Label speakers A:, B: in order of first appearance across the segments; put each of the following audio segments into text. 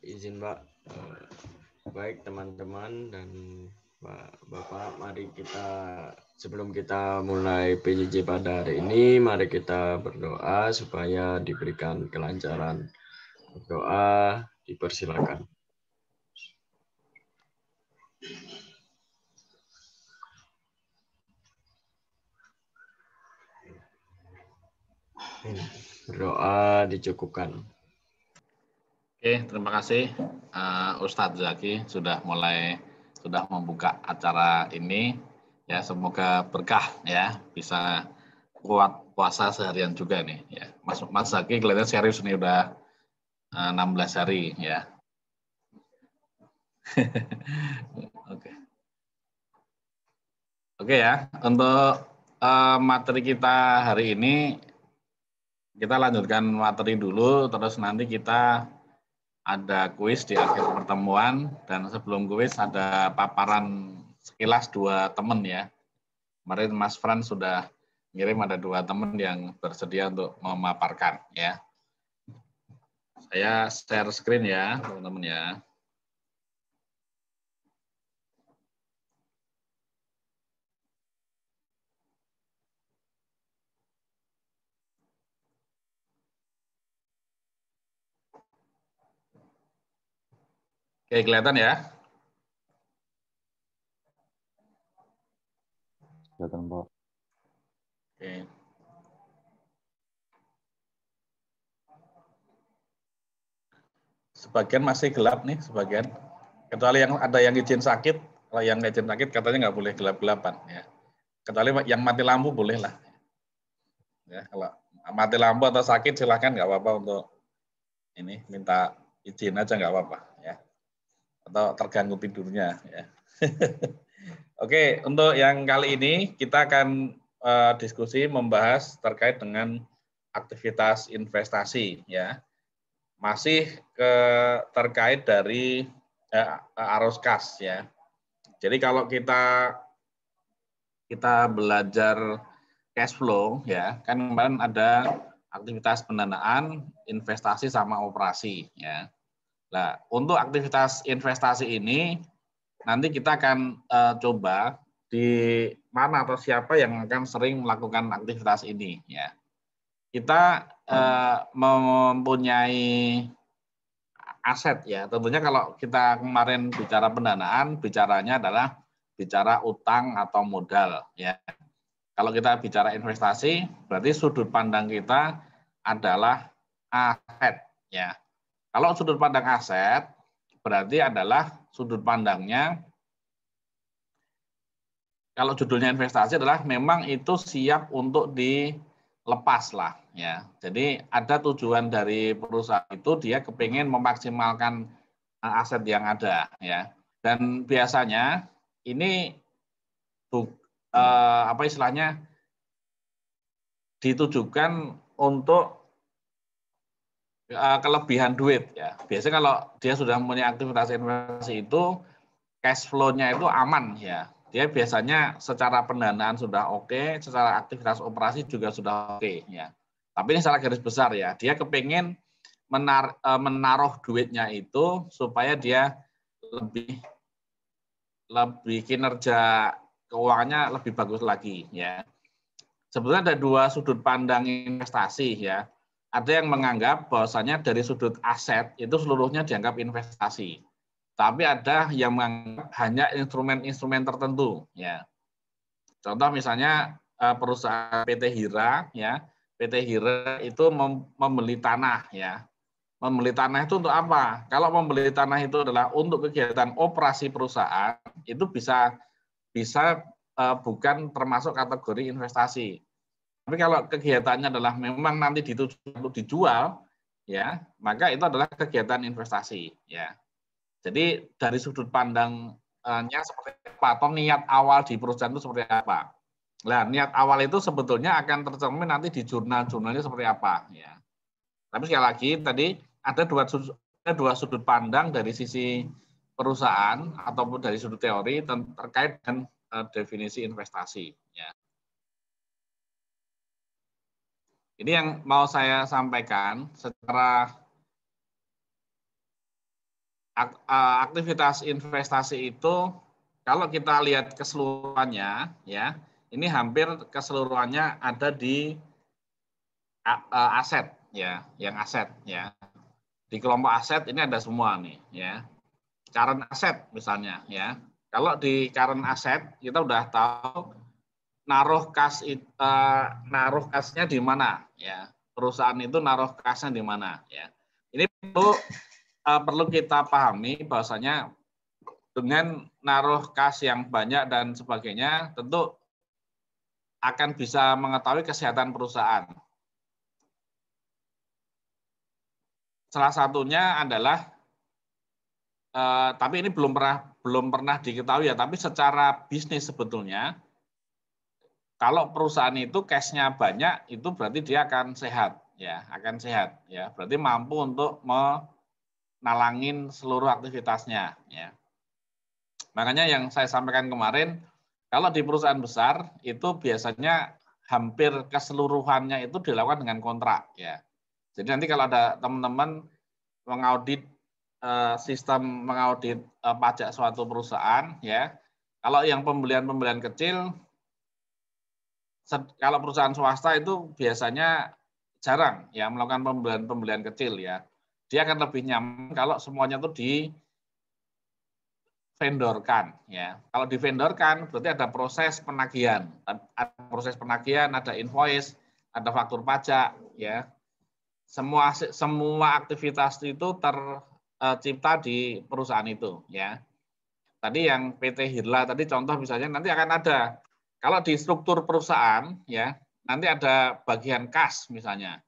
A: Izin Pak, baik teman-teman dan Bapak, mari kita sebelum kita mulai PJJ pada hari ini, mari kita berdoa supaya diberikan kelancaran. Berdoa dipersilakan. Berdoa dicukupkan.
B: Oke, terima kasih Ustadz Zaki sudah membuka acara ini. Ya, semoga berkah ya, bisa kuat puasa seharian juga nih ya. Mas Zaki kelihatan serius nih udah 16 hari ya. Oke. Oke ya, untuk materi kita hari ini kita lanjutkan materi dulu, terus nanti kita ada kuis di akhir pertemuan, dan sebelum kuis ada paparan sekilas dua teman ya. Kemarin Mas Fran sudah ngirim ada dua teman yang bersedia untuk memaparkan ya. Saya share screen ya teman-teman ya. Oke, kelihatan ya?
C: Kelihatan, Pak.
B: Oke. Sebagian masih gelap nih, sebagian. Kecuali yang ada yang izin sakit, kalau yang izin sakit katanya nggak boleh gelap-gelapan ya. Kecuali yang mati lampu boleh lah. Ya, kalau mati lampu atau sakit silahkan, nggak apa-apa untuk ini minta izin aja nggak apa-apa ya. Atau terganggu tidurnya ya. Oke, untuk yang kali ini kita akan diskusi membahas terkait dengan aktivitas investasi ya. Masih terkait dari arus kas ya. Jadi kalau kita belajar cash flow ya, kan kemarin ada aktivitas pendanaan, investasi sama operasi ya. Nah, untuk aktivitas investasi ini nanti kita akan coba di mana atau siapa yang akan sering melakukan aktivitas ini ya. Kita mempunyai aset ya. Tentunya kalau kita kemarin bicara pendanaan, bicaranya adalah bicara utang atau modal ya. Kalau kita bicara investasi, berarti sudut pandang kita adalah aset ya. Kalau sudut pandang aset, berarti adalah sudut pandangnya, kalau judulnya investasi adalah memang itu siap untuk dilepas lah ya. Jadi ada tujuan dari perusahaan itu, dia kepingin memaksimalkan aset yang ada ya. Dan biasanya ini apa istilahnya ditujukan untuk kelebihan duit ya. Biasanya kalau dia sudah mempunyai aktivitas investasi itu cash flow-nya itu aman ya. Dia biasanya secara pendanaan sudah oke, secara aktivitas operasi juga sudah oke ya. Tapi ini secara garis besar ya, dia kepingin menaruh duitnya itu supaya dia lebih kinerja keuangannya lebih bagus lagi ya. Sebetulnya ada dua sudut pandang investasi ya. Ada yang menganggap bahwasanya dari sudut aset itu seluruhnya dianggap investasi. Tapi ada yang menganggap hanya instrumen-instrumen tertentu ya. Contoh misalnya perusahaan PT Hira ya. PT Hira itu membeli tanah ya. Membeli tanah itu untuk apa? Kalau membeli tanah itu adalah untuk kegiatan operasi perusahaan, itu bisa bukan termasuk kategori investasi. Tapi kalau kegiatannya adalah memang nanti dituju untuk dijual, ya, maka itu adalah kegiatan investasi, ya. Jadi dari sudut pandangnya seperti apa, atau niat awal di perusahaan itu seperti apa. Nah, niat awal itu sebetulnya akan tercermin nanti di jurnal-jurnalnya seperti apa, ya. Tapi sekali lagi tadi ada dua sudut pandang dari sisi perusahaan ataupun dari sudut teori terkait dengan definisi investasi, ya. Ini yang mau saya sampaikan secara aktivitas investasi itu kalau kita lihat keseluruhannya ya, ini hampir keseluruhannya ada di aset ya, yang aset ya. Di kelompok aset ini ada semua nih ya. Current asset misalnya ya. Kalau di current asset kita udah tahu naruh kasnya di mana ya. Perusahaan itu naruh kasnya di mana ya. Ini perlu kita pahami bahwasanya dengan naruh kas yang banyak dan sebagainya tentu akan bisa mengetahui kesehatan perusahaan. Salah satunya adalah tapi ini belum pernah diketahui ya, tapi secara bisnis sebetulnya kalau perusahaan itu cash-nya banyak itu berarti dia akan sehat ya, Berarti mampu untuk menalangin seluruh aktivitasnya ya. Makanya yang saya sampaikan kemarin, kalau di perusahaan besar itu biasanya hampir keseluruhannya itu dilakukan dengan kontrak ya. Jadi nanti kalau ada teman-teman mengaudit sistem mengaudit pajak suatu perusahaan ya, kalau yang pembelian kecil, kalau perusahaan swasta itu biasanya jarang ya melakukan pembelian kecil ya. Dia akan lebih nyaman kalau semuanya itu di vendorkan ya. Kalau di vendorkan berarti ada proses penagihan, ada invoice, ada faktur pajak ya. Semua aktivitas itu tercipta di perusahaan itu ya. Tadi yang PT Hirla tadi contoh misalnya nanti akan ada kalau di struktur perusahaan ya, nanti ada bagian kas misalnya.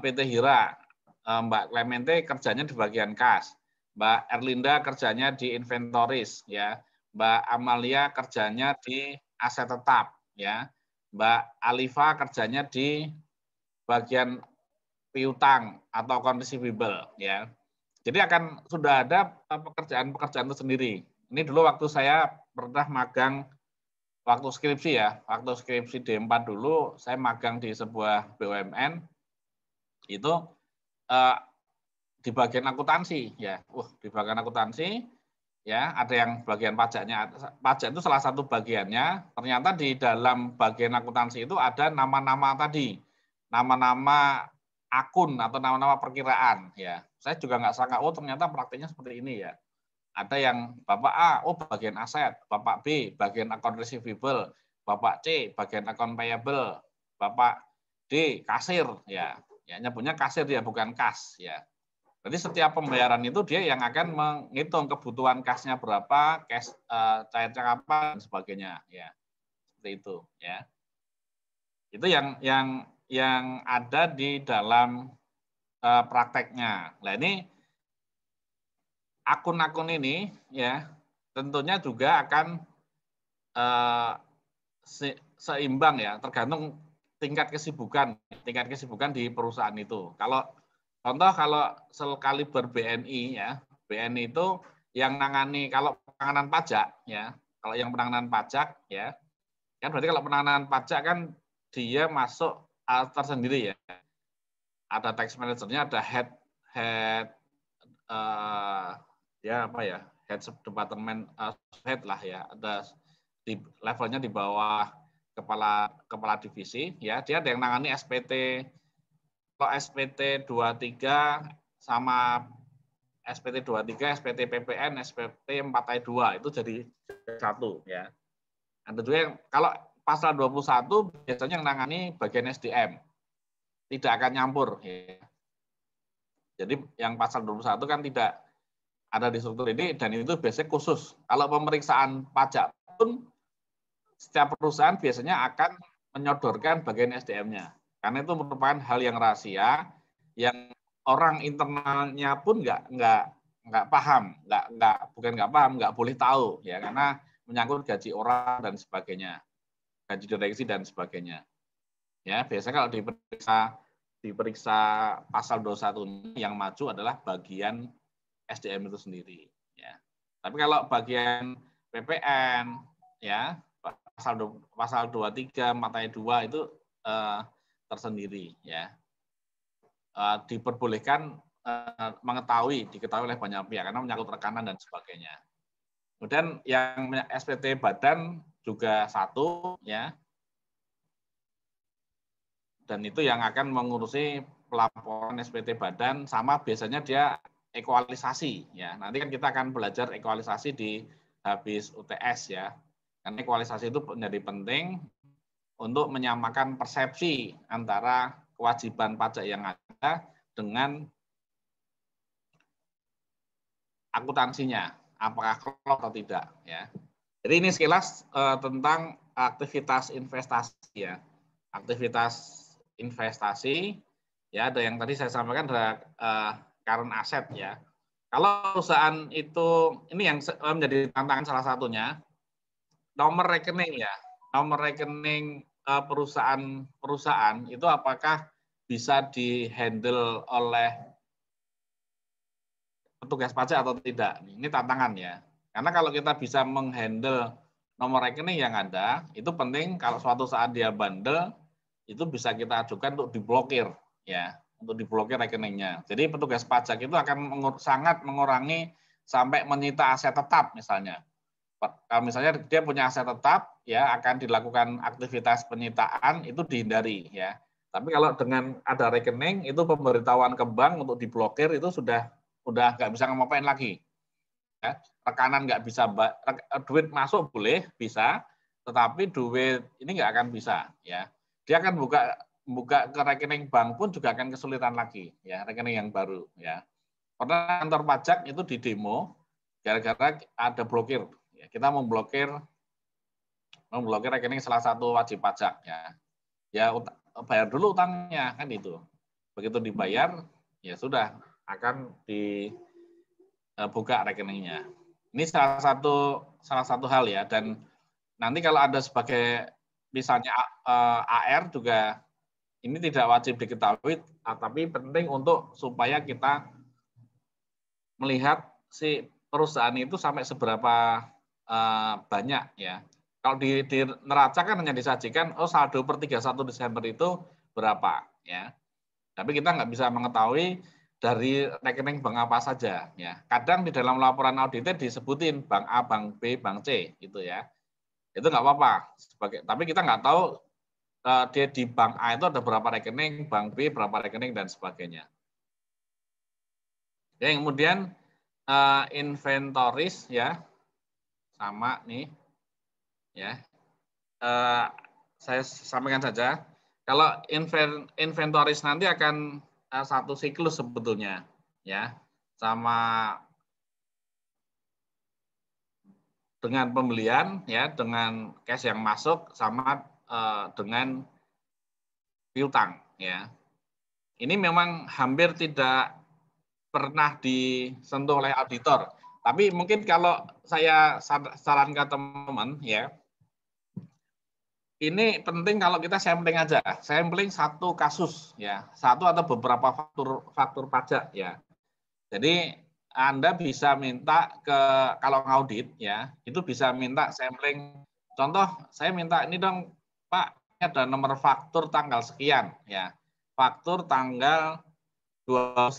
B: PT Hira, Mbak Clemente kerjanya di bagian kas. Mbak Erlinda kerjanya di inventoris ya. Mbak Amalia kerjanya di aset tetap ya. Mbak Alifa kerjanya di bagian piutang atau account receivable ya. Jadi akan sudah ada pekerjaan-pekerjaan tersendiri. Ini dulu waktu saya pernah magang waktu skripsi ya, waktu skripsi D4 dulu saya magang di sebuah BUMN itu di bagian akuntansi ya. Di bagian akuntansi ya, ada yang bagian pajaknya. Pajak itu salah satu bagiannya. Ternyata di dalam bagian akuntansi itu ada nama-nama tadi. Nama-nama akun atau nama-nama perkiraan ya. Saya juga nggak sangka ternyata praktiknya seperti ini ya. Ada yang Bapak A, bagian aset, Bapak B, bagian account receivable, Bapak C, bagian account payable, Bapak D, kasir ya. Ya nyebutnya kasir ya, bukan kas ya. Jadi setiap pembayaran itu dia yang akan menghitung kebutuhan kasnya berapa, cash cairnya kapan dan sebagainya ya. Seperti itu ya. Itu yang ada di dalam prakteknya. Nah, ini akun-akun ini ya tentunya juga akan seimbang ya, tergantung tingkat kesibukan di perusahaan itu. Kalau contoh kalau sekaliber BNI ya, BNI itu yang nangani kalau penanganan pajak ya, kalau yang penanganan pajak ya, kan berarti kalau penanganan pajak kan dia masuk tersendiri ya. Ada tax managernya, ada head head department head lah ya, ada di levelnya di bawah kepala divisi ya, dia ada yang nangani SPT. Kalau SPT 23 sama SPT 23, SPT PPN, SPT 4I2 itu jadi satu ya. Ada juga yang kalau pasal 21 biasanya yang nangani bagian SDM. Tidak akan nyampur ya. Jadi yang pasal 21 kan tidak ada di struktur ini dan itu biasanya khusus. Kalau pemeriksaan pajak pun setiap perusahaan biasanya akan menyodorkan bagian SDM-nya. Karena itu merupakan hal yang rahasia, yang orang internalnya pun nggak paham, nggak boleh tahu ya, karena menyangkut gaji orang dan sebagainya, gaji direksi dan sebagainya. Ya biasanya kalau diperiksa pasal 21 yang maju adalah bagian SDM itu sendiri. Ya. Tapi kalau bagian PPN, ya pasal 23 matanya 2 itu tersendiri ya. Diperbolehkan diketahui oleh banyak pihak karena menyangkut rekanan dan sebagainya. Kemudian yang SPT badan juga satu, ya. Dan itu yang akan mengurusi pelaporan SPT badan, sama biasanya dia ekualisasi, ya. Nanti kan kita akan belajar ekualisasi di habis UTS, ya. Karena ekualisasi itu menjadi penting untuk menyamakan persepsi antara kewajiban pajak yang ada dengan akuntansinya, apakah klop atau tidak, ya. Jadi ini sekilas tentang aktivitas investasi, ya. Aktivitas investasi, ya, ada yang tadi saya sampaikan ada current asset, ya. Kalau perusahaan itu, ini yang menjadi tantangan salah satunya, nomor rekening, ya. Nomor rekening perusahaan itu apakah bisa dihandle oleh petugas pajak atau tidak. Ini tantangan, ya. Karena kalau kita bisa menghandle nomor rekening yang ada, itu penting kalau suatu saat dia bandel, itu bisa kita ajukan untuk diblokir, ya, untuk diblokir rekeningnya. Jadi petugas pajak itu akan sangat mengurangi sampai menyita aset tetap misalnya. Kalau misalnya dia punya aset tetap, ya, akan dilakukan aktivitas penyitaan, itu dihindari, ya. Tapi kalau dengan ada rekening, itu pemberitahuan ke bank untuk diblokir itu sudah nggak bisa ngapain lagi. Ya. Rekanan nggak bisa, duit masuk boleh, bisa, tetapi duit ini nggak akan bisa, ya. Dia akan buka ke rekening bank pun juga akan kesulitan lagi, ya, rekening yang baru, ya. Karena kantor pajak itu di demo gara-gara ada blokir. Ya, kita memblokir rekening salah satu wajib pajak, ya. Ya, bayar dulu utangnya, kan itu. Begitu dibayar, ya sudah akan dibuka rekeningnya. Ini salah satu hal, ya. Dan nanti kalau ada sebagai misalnya AR juga ini tidak wajib diketahui, tapi penting untuk supaya kita melihat si perusahaan itu sampai seberapa banyak, ya. Kalau di neraca kan hanya disajikan saldo per 31 Desember itu berapa, ya. Tapi kita nggak bisa mengetahui dari rekening bank apa saja, ya. Kadang di dalam laporan auditnya disebutin bank A, bank B, bank C, gitu, ya. Itu nggak apa-apa. Tapi kita nggak tahu dia di bank A itu ada berapa rekening, bank B berapa rekening dan sebagainya. Ya, kemudian inventoris, ya, sama nih, ya. Saya sampaikan saja. Kalau inventoris nanti akan satu siklus sebetulnya, ya, sama dengan pembelian, ya, dengan cash yang masuk, sama dengan piutang, ya. Ini memang hampir tidak pernah disentuh oleh auditor. Tapi mungkin kalau saya saran ke teman-teman, ya, ini penting kalau kita sampling aja, sampling satu kasus, ya, satu atau beberapa faktur pajak, ya. Jadi Anda bisa minta kalau ngaudit, ya, itu bisa minta sampling. Contoh, saya minta ini dong, Pak, ini ada nomor faktur tanggal sekian, ya, faktur tanggal 29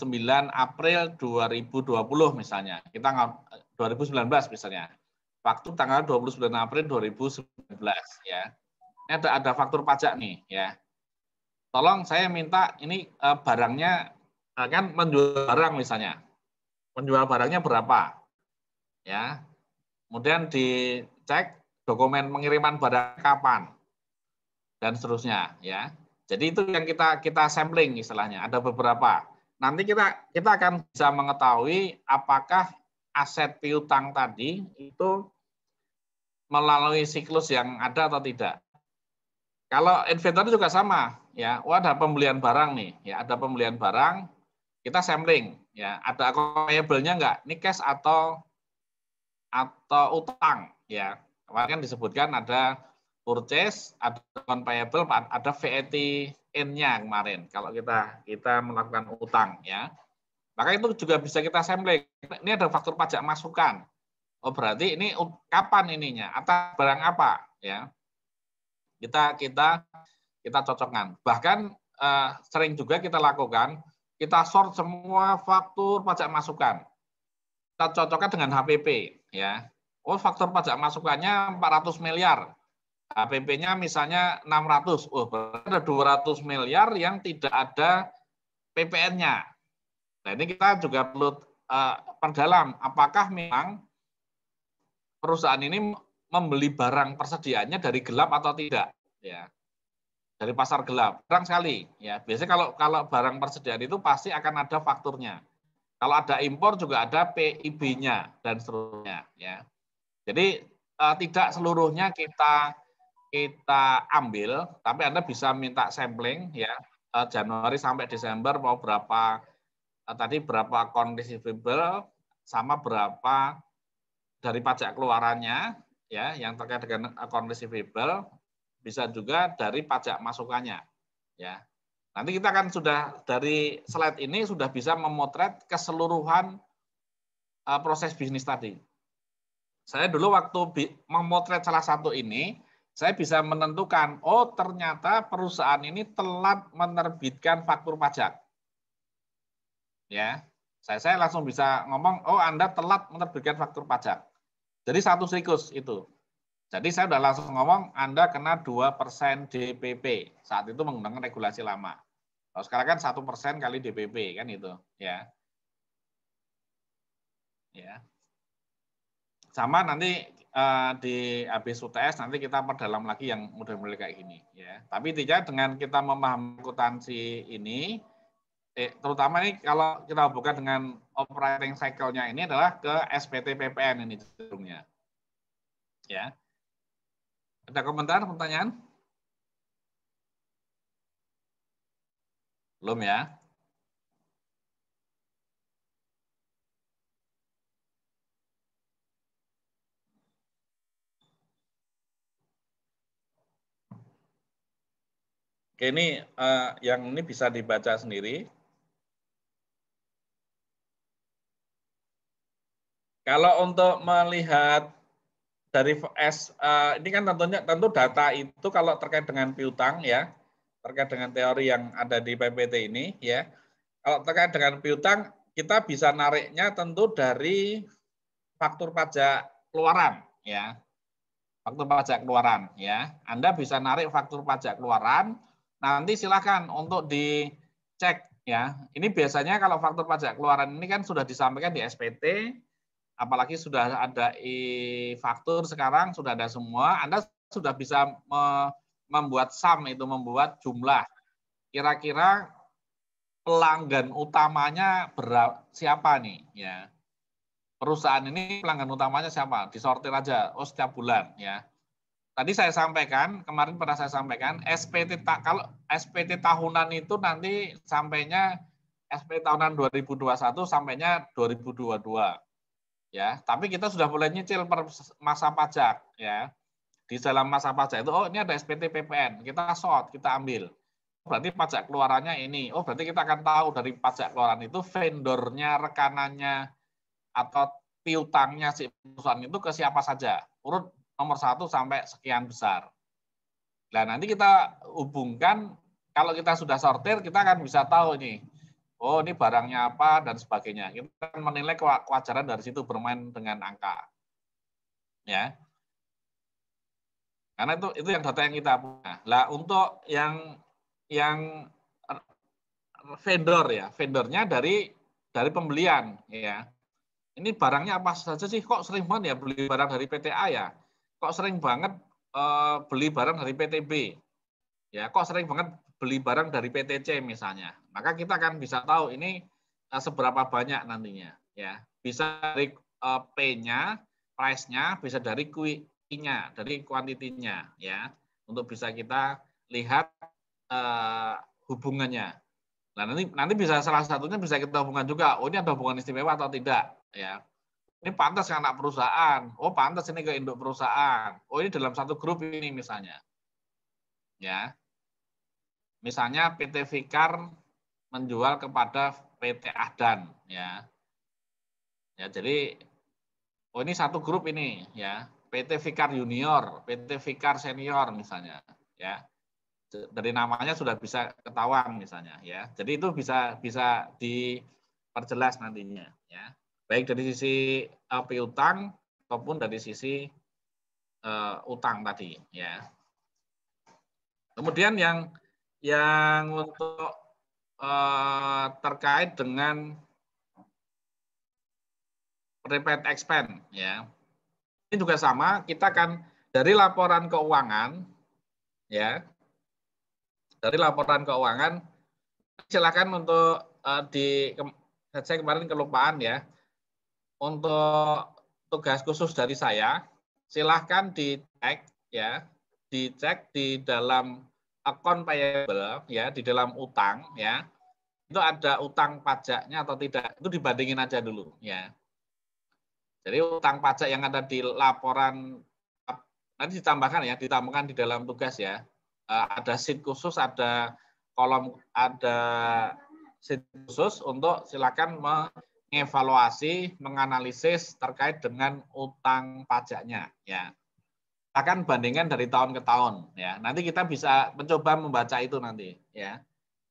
B: April 2020 misalnya. Kita 2019 misalnya. Faktur tanggal 29 April 2019, ya. Ini ada faktur pajak nih, ya. Tolong saya minta ini barangnya kan menjual barang misalnya. Menjual barangnya berapa? Ya. Kemudian dicek dokumen pengiriman barang kapan dan seterusnya, ya. Jadi itu yang kita sampling istilahnya, ada beberapa. Nanti kita akan bisa mengetahui apakah aset piutang tadi itu melalui siklus yang ada atau tidak. Kalau inventory juga sama, ya. Ada pembelian barang nih, ya, ada pembelian barang, kita sampling, ya. Ada payable-nya enggak? Ini cash atau utang, ya. Kemarin kan disebutkan ada purchase, ada non payable, ada VAT in-nya kemarin. Kalau kita melakukan utang, ya. Maka itu juga bisa kita sampling. Ini ada faktur pajak masukan. Oh, berarti ini kapan ininya? Atas barang apa, ya? Kita cocokkan. Bahkan sering juga kita lakukan kita sort semua faktur pajak masukan. Kita cocokkan dengan HPP, ya. Oh, faktur pajak masukannya 400 miliar. HPP-nya misalnya 600. Oh, berarti ada 200 miliar yang tidak ada PPN-nya. Nah, ini kita juga perlu perdalam apakah memang perusahaan ini membeli barang persediaannya dari gelap atau tidak, ya. Dari pasar gelap. Jarang sekali, ya. Biasanya kalau barang persediaan itu pasti akan ada fakturnya. Kalau ada impor juga ada PIB-nya dan seterusnya, ya. Jadi tidak seluruhnya kita ambil, tapi Anda bisa minta sampling, ya. Januari sampai Desember mau berapa tadi berapa account receivable sama berapa dari pajak keluarannya, ya, yang terkait dengan account receivable, bisa juga dari pajak masukannya, ya. Nanti kita akan sudah dari slide ini sudah bisa memotret keseluruhan proses bisnis tadi. Saya dulu waktu memotret salah satu ini, saya bisa menentukan, oh ternyata perusahaan ini telat menerbitkan faktur pajak. Ya, saya langsung bisa ngomong, oh Anda telat menerbitkan faktur pajak. Jadi satu siklus itu. Jadi saya sudah langsung ngomong, Anda kena 2% DPP. Saat itu menggunakan regulasi lama. Kalau sekarang kan 1% kali DPP, kan itu. Ya. Ya. Sama nanti di habis UTS nanti kita perdalam lagi yang model-model kayak gini. Ya. Tapi tidak dengan kita memahami akuntansi ini, terutama ini kalau kita hubungkan dengan operating cycle-nya ini adalah ke SPT PPN ini cenderungnya. Ya. Ada komentar, pertanyaan? Belum ya? Oke, ini yang ini bisa dibaca sendiri. Kalau untuk melihat dari ini kan tentu data itu kalau terkait dengan piutang, ya, terkait dengan teori yang ada di PPT ini, ya. Kalau terkait dengan piutang, kita bisa nariknya tentu dari faktur pajak keluaran, ya. Faktur pajak keluaran, ya. Anda bisa narik faktur pajak keluaran, nanti silakan untuk dicek, ya. Ini biasanya kalau faktur pajak keluaran ini kan sudah disampaikan di SPT, apalagi sudah ada e-faktur sekarang, sudah ada semua, Anda sudah bisa membuat sum, itu membuat jumlah. Kira-kira pelanggan utamanya siapa nih, ya. Perusahaan ini pelanggan utamanya siapa? Disortir aja, oh setiap bulan, ya. Tadi saya sampaikan, kemarin pernah saya sampaikan, kalau SPT tahunan itu nanti sampainya SPT tahunan 2021 sampainya 2022. Ya, tapi kita sudah mulai nyicil per masa pajak, ya. Di dalam masa pajak itu, oh ini ada SPT PPN, kita sort, kita ambil. Berarti pajak keluarannya ini. Oh, berarti kita akan tahu dari pajak keluaran itu vendornya, rekanannya, atau piutangnya si perusahaan itu ke siapa saja. Urut nomor 1 sampai sekian besar. Nah, nanti kita hubungkan, kalau kita sudah sortir, kita akan bisa tahu ini. Oh, ini barangnya apa, dan sebagainya. Kita akan menilai kewajaran dari situ bermain dengan angka. Ya. Karena itu yang data yang kita punya. Lah, untuk yang vendor, ya, vendornya dari pembelian, ya. Ini barangnya apa saja sih? Kok sering banget ya beli barang dari PTA, ya? Kok sering banget beli barang dari PTB? Ya, kok sering banget beli barang dari PTC misalnya. Maka kita akan bisa tahu ini seberapa banyak nantinya, ya. Bisa dari P-nya, price-nya, bisa dari Q-nya, dari kuantitinya, ya. Untuk bisa kita lihat hubungannya. Nah, nanti bisa salah satunya bisa kita hubungkan juga. Oh, ini ada hubungan istimewa atau tidak, ya. Ini pantas ke anak perusahaan. Oh, pantas ini ke induk perusahaan. Oh, ini dalam satu grup ini misalnya. Ya. Misalnya PT Fikar menjual kepada PT Ahdan, ya. Ya, jadi oh ini satu grup ini, ya. PT Fikar Junior, PT Fikar Senior misalnya, ya. dari namanya sudah bisa ketahuan misalnya ya. Jadi itu bisa diperjelas nantinya ya. Baik dari sisi piutang ataupun dari sisi utang tadi ya. Kemudian yang untuk terkait dengan prepaid expense ya. Ini juga sama, kita kan dari laporan keuangan ya. Dari laporan keuangan silakan untuk saya kemarin kelupaan ya. Untuk tugas khusus dari saya, silahkan dicek ya, dicek di dalam account payable ya, di dalam utang ya, itu ada utang pajaknya atau tidak, itu dibandingin aja dulu ya. Jadi utang pajak yang ada di laporan nanti ditambahkan ya, ditambahkan di dalam tugas ya, ada sheet khusus, ada kolom, ada sheet khusus untuk silakan mengevaluasi, menganalisis terkait dengan utang pajaknya ya. Akan bandingkan dari tahun ke tahun ya. Nanti kita bisa mencoba membaca itu nanti ya.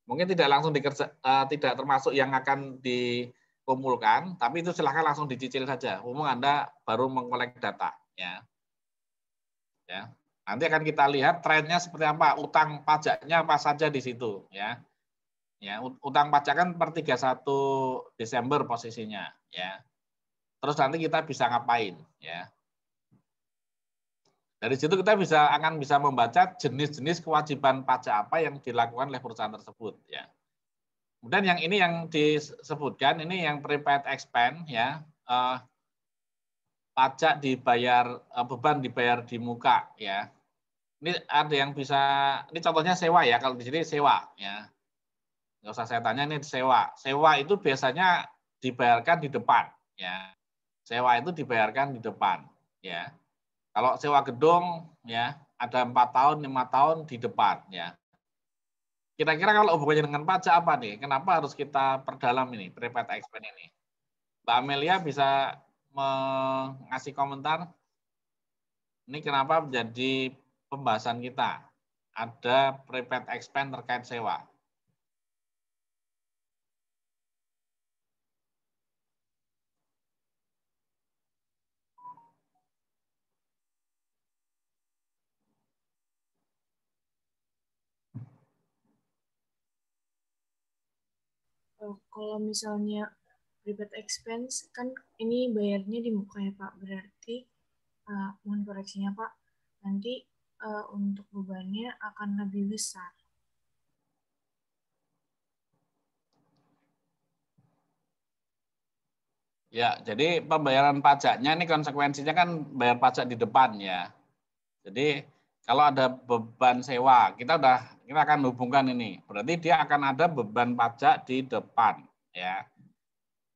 B: Mungkin tidak langsung tidak termasuk yang akan dikumpulkan, tapi itu silahkan langsung dicicil saja. Umum Anda baru mengkolek data ya. Ya. Nanti akan kita lihat trennya seperti apa, utang pajaknya apa saja di situ ya. Ya, utang pajak kan per 31 Desember posisinya ya. Terus nanti kita bisa ngapain ya. Dari situ kita akan bisa membaca jenis-jenis kewajiban pajak apa yang dilakukan oleh perusahaan tersebut ya. Kemudian yang ini yang disebutkan ini yang prepaid expense ya. Pajak dibayar, beban dibayar di muka ya. Ini ada yang bisa, ini contohnya sewa ya, kalau di sini sewa ya. Nggak usah saya tanya, ini sewa. Sewa itu biasanya dibayarkan di depan ya. Sewa itu dibayarkan di depan ya. Kalau sewa gedung ya ada 4 tahun, 5 tahun di depan ya. Kira-kira kalau hubungannya dengan pajak apa nih? Kenapa harus kita perdalam ini prepaid expense ini? Mbak Amelia bisa mengasih komentar? Ini kenapa menjadi pembahasan kita? Ada prepaid expense terkait sewa.
C: Kalau misalnya prepaid expense kan ini bayarnya di muka ya Pak, berarti mohon koreksinya Pak, nanti untuk bebannya akan lebih besar.
B: Ya, jadi pembayaran pajaknya ini konsekuensinya kan bayar pajak di depan ya. Jadi kalau ada beban sewa, kita akan hubungkan ini. Berarti dia akan ada beban pajak di depan ya.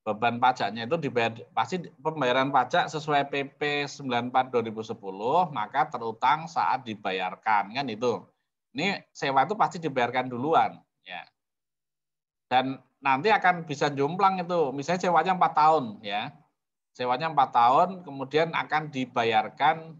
B: Beban pajaknya itu dibayar, pasti pembayaran pajak sesuai PP 94 2010 maka terutang saat dibayarkan kan itu. Ini sewa itu pasti dibayarkan duluan ya. Dan nanti akan bisa jomplang itu. Misalnya sewanya 4 tahun ya. Sewanya 4 tahun kemudian akan dibayarkan,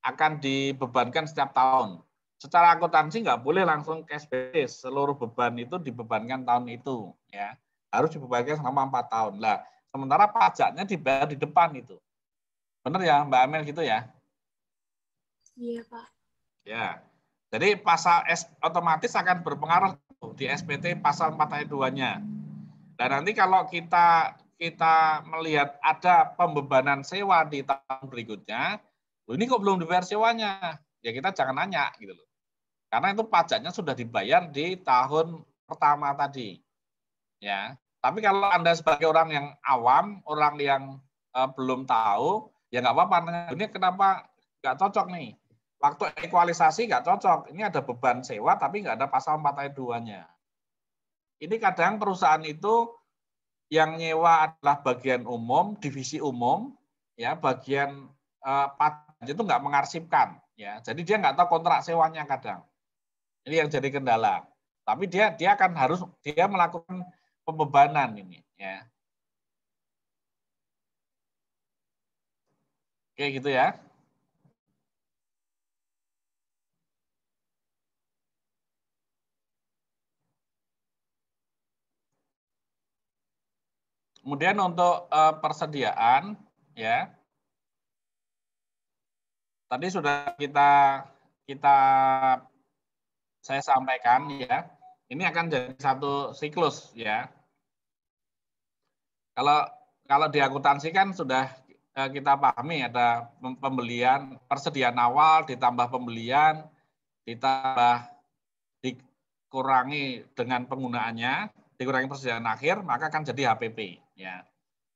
B: akan dibebankan setiap tahun. Secara akuntansi nggak boleh langsung cash base, seluruh beban itu dibebankan tahun itu ya. Harus dibebankan selama 4 tahun. Lah, sementara pajaknya dibayar di depan itu. Benar ya Mbak Amel gitu ya?
C: Iya Pak.
B: Ya. Jadi pasal S otomatis akan berpengaruh di SPT pasal 4 ayat 2-nya. Dan nanti kalau kita melihat ada pembebanan sewa di tahun berikutnya, ini kok belum dibayar sewanya? Ya kita jangan nanya gitu loh. Karena itu pajaknya sudah dibayar di tahun pertama tadi. Ya. Tapi kalau Anda sebagai orang yang awam, orang yang belum tahu, ya nggak apa-apa. Ini kenapa nggak cocok nih? Waktu ekualisasi nggak cocok. Ini ada beban sewa, tapi nggak ada pasal 4 ayat 2-nya. Ini kadang perusahaan itu yang nyewa adalah bagian umum, divisi umum, ya bagian pajak itu nggak mengarsipkan, ya. Jadi dia nggak tahu kontrak sewanya kadang. Ini yang jadi kendala. Tapi dia akan harus dia melakukan pembebanan ini, ya. Oke gitu ya. Kemudian untuk persediaan, ya, tadi sudah saya sampaikan, ya, ini akan jadi satu siklus, ya. Kalau di akuntansi kan sudah kita pahami ada pembelian, persediaan awal ditambah pembelian, ditambah dikurangi dengan penggunaannya, dikurangi persediaan akhir, maka akan jadi HPP, ya.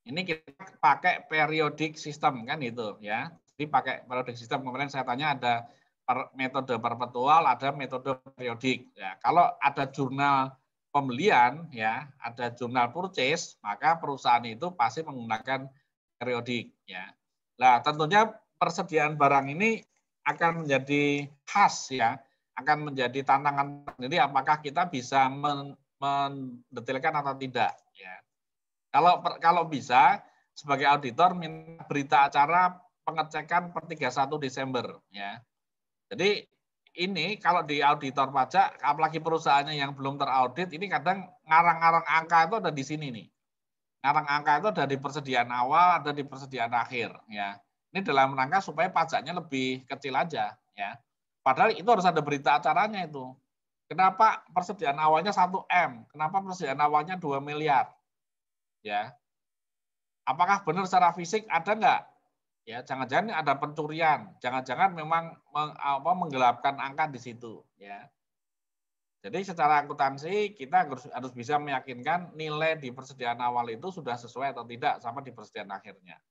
B: Ini kita pakai periodik sistem kan itu, ya. Jadi pakai periodik sistem. Kemarin saya tanya ada metode perpetual, ada metode periodik. Ya, kalau ada jurnal pembelian, ya, ada jurnal purchase, maka perusahaan itu pasti menggunakan periodik. Ya. Nah, tentunya persediaan barang ini akan menjadi khas, ya, akan menjadi tantangan sendiri. Apakah kita bisa mendetailkan atau tidak? Ya. Kalau bisa, sebagai auditor minta berita acara pengecekan per 31 Desember. Ya. Jadi ini kalau di auditor pajak, apalagi perusahaannya yang belum teraudit, ini kadang ngarang-ngarang angka itu ada di sini nih. Ngarang angka itu ada di persediaan awal, ada di persediaan akhir. Ya. Ini dalam rangka supaya pajaknya lebih kecil aja. Ya. Padahal itu harus ada berita acaranya itu. Kenapa persediaan awalnya 1 M? Kenapa persediaan awalnya 2 miliar? Ya, apakah benar secara fisik ada enggak? Ya, jangan-jangan ada pencurian, jangan-jangan memang menggelapkan angka di situ. Ya, jadi secara akuntansi kita harus bisa meyakinkan nilai di persediaan awal itu sudah sesuai atau tidak sama di persediaan akhirnya.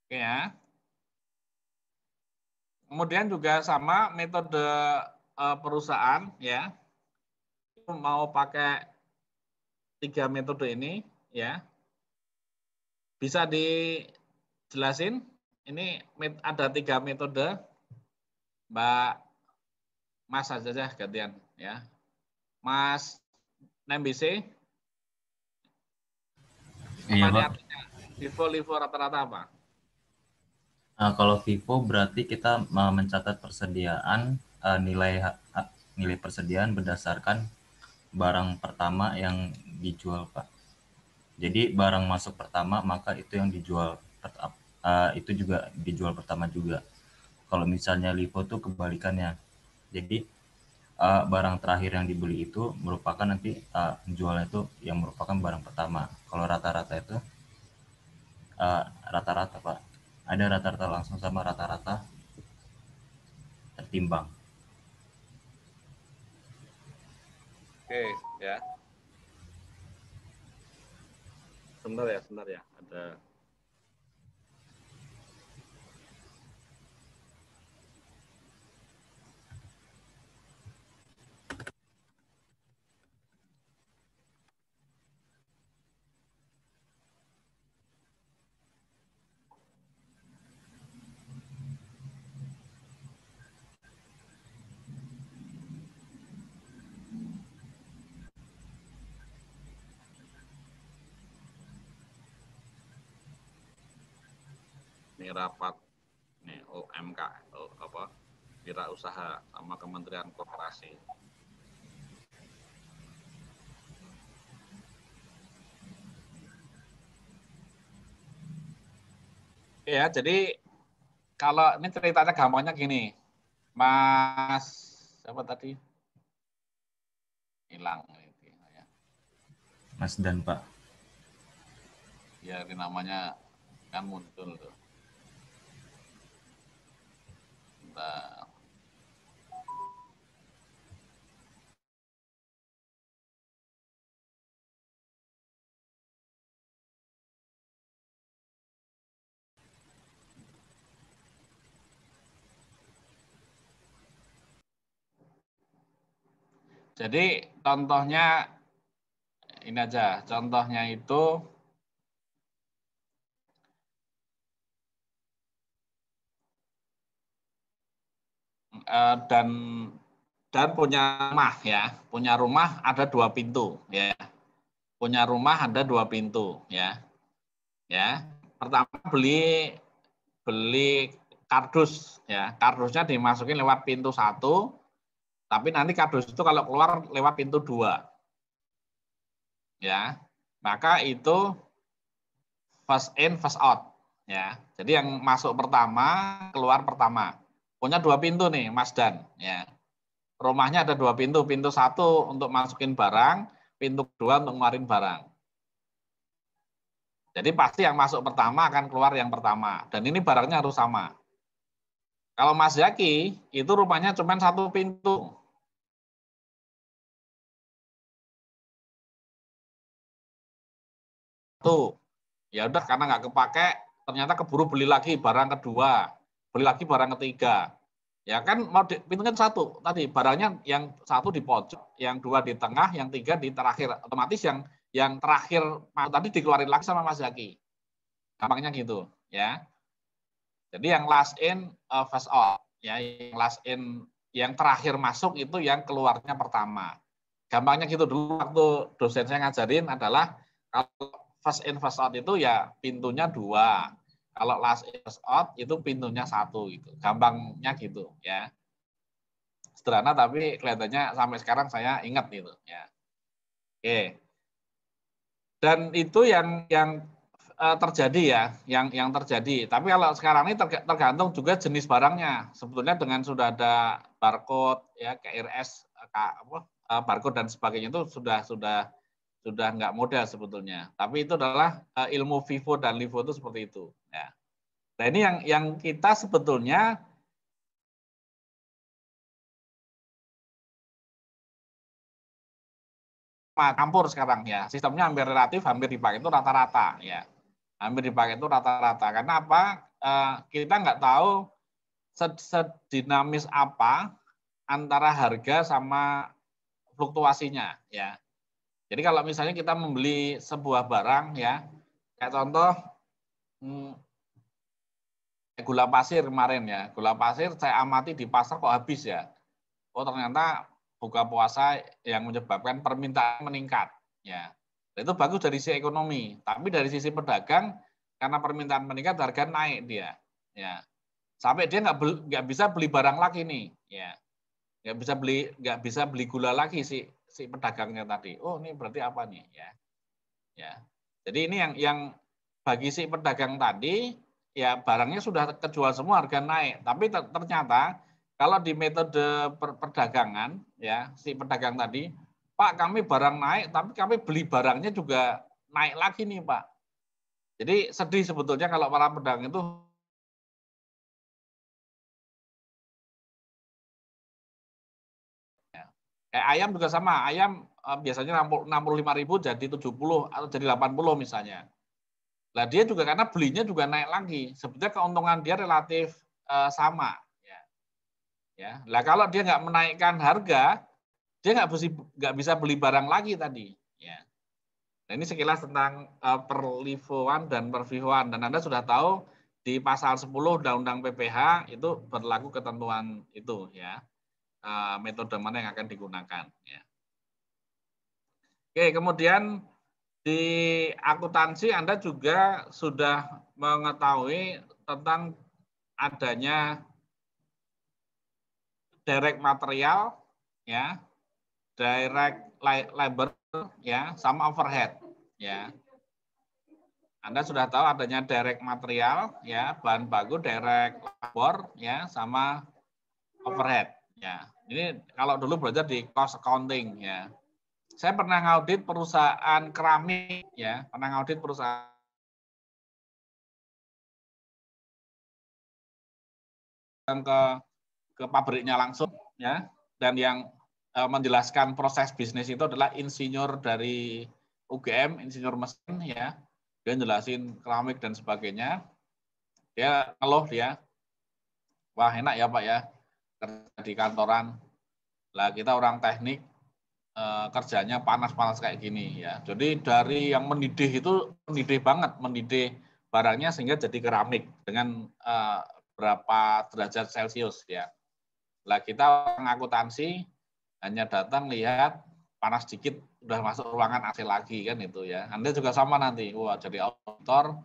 B: Oke ya. Kemudian juga sama metode perusahaan, ya. Mau pakai 3 metode ini, ya, bisa dijelasin. Ini ada 3 metode, Mbak Mas aja gantian, ya. Mas NMBC.
D: Iya, Pak.
B: Artinya FIFO rata-rata apa?
D: Nah, kalau FIFO berarti kita mencatat persediaan nilai persediaan berdasarkan barang pertama yang dijual, Pak. Jadi barang masuk pertama maka itu yang dijual itu juga dijual pertama juga. Kalau misalnya LIFO tuh kebalikannya. Jadi barang terakhir yang dibeli itu merupakan nanti jualnya itu yang merupakan barang pertama. Kalau rata-rata itu rata-rata, Pak. Ada rata-rata langsung sama rata-rata tertimbang.
B: Oke, ya. Sebentar ya. Ada. Ini rapat nih OMK Wirausaha sama Kementerian Koperasi. Ya, jadi kalau ini ceritanya gampangnya gini, Mas siapa tadi? Hilang.
D: Mas Dan, Pak.
B: Ya, ini namanya kan muncul tuh. Bentar. Jadi contohnya ini aja, contohnya itu dan punya rumah, ya, punya rumah ada 2 pintu, ya, punya rumah ada 2 pintu, ya, pertama beli kardus, ya, kardusnya dimasukin lewat pintu 1, tapi nanti kardus itu kalau keluar lewat pintu 2, ya, maka itu first in first out, ya. Jadi yang masuk pertama keluar pertama. Punya 2 pintu nih Mas Dan, ya. Rumahnya ada 2 pintu, pintu 1 untuk masukin barang, pintu 2 untuk ngeluarin barang. Jadi pasti yang masuk pertama akan keluar yang pertama. Dan ini barangnya harus sama. Kalau Mas Zaki, itu rupanya cuma 1 pintu. Tuh, ya udah karena nggak kepake, ternyata keburu beli lagi barang kedua, beli lagi barang ketiga. Ya kan mau pintu kan 1 tadi, barangnya yang 1 di pojok, yang 2 di tengah, yang 3 di terakhir. Otomatis yang terakhir tadi dikeluarin lagi sama Mas Zaki. Gampangnya gitu, ya. Jadi yang last in first out, ya, yang last in yang terakhir masuk itu yang keluarnya pertama. Gampangnya gitu dulu waktu dosen saya ngajarin adalah kalau first in first out itu ya pintunya 2. Kalau last in first out itu pintunya 1 gitu. Gampangnya gitu, ya. Sederhana tapi kelihatannya sampai sekarang saya ingat gitu, ya. Oke. Dan itu yang terjadi ya, yang terjadi. Tapi kalau sekarang ini tergantung juga jenis barangnya. Sebetulnya dengan sudah ada barcode ya, KRS, barcode dan sebagainya itu sudah nggak modal sebetulnya. Tapi itu adalah ilmu FIFO dan LIFO itu seperti itu. Ya. Nah ini yang kita sebetulnya campur sekarang ya. Sistemnya hampir relatif, hampir dipakai itu rata-rata ya. Hampir dipakai itu rata-rata. Karena apa? Kita nggak tahu sedinamis apa antara harga sama fluktuasinya ya. Jadi kalau misalnya kita membeli sebuah barang ya, kayak contoh gula pasir kemarin ya, gula pasir saya amati di pasar kok habis ya. Oh ternyata buka puasa yang menyebabkan permintaan meningkat ya. Itu bagus dari sisi ekonomi, tapi dari sisi pedagang karena permintaan meningkat harga naik dia ya. Sampai dia nggak bisa beli barang lagi nih ya. Nggak bisa beli gula lagi si pedagangnya tadi. Oh ini berarti apa nih ya. Ya. Jadi ini yang bagi si pedagang tadi ya barangnya sudah kejual semua harga naik, tapi ternyata kalau di metode perdagangan ya si pedagang tadi, Pak kami barang naik tapi kami beli barangnya juga naik lagi nih Pak. Jadi sedih sebetulnya kalau para pedagang itu ayam juga sama, ayam biasanya 65.000 jadi 70 atau jadi 80 misalnya. Nah dia juga karena belinya juga naik lagi, sebetulnya keuntungan dia relatif sama. Ya, lah kalau dia nggak menaikkan harga, dia nggak bisa beli barang lagi tadi. Ya. Nah ini sekilas tentang perlifoan dan pervivoan, dan Anda sudah tahu di pasal 10 Undang-Undang PPH itu berlaku ketentuan itu ya. Metode mana yang akan digunakan ya. Oke, kemudian di akuntansi Anda juga sudah mengetahui tentang adanya direct material ya, direct labor ya, sama overhead ya. Anda sudah tahu adanya direct material ya, bahan baku, direct labor ya, sama overhead ya. Ini kalau dulu belajar di cost accounting ya. Saya pernah ngaudit perusahaan keramik ya, pernah ngaudit perusahaan ke pabriknya langsung ya, dan yang menjelaskan proses bisnis itu adalah insinyur dari UGM, insinyur mesin ya, dia jelasin keramik dan sebagainya. Dia ngeluh dia, wah enak ya Pak ya kerja di kantoran, lah kita orang teknik kerjanya panas-panas kayak gini ya. Jadi dari yang mendidih itu mendidih banget, mendidih barangnya sehingga jadi keramik dengan berapa derajat Celcius ya. Lah kita orang akuntansi hanya datang lihat panas dikit udah masuk ruangan AC lagi kan itu ya. Anda juga sama nanti, wah jadi auditor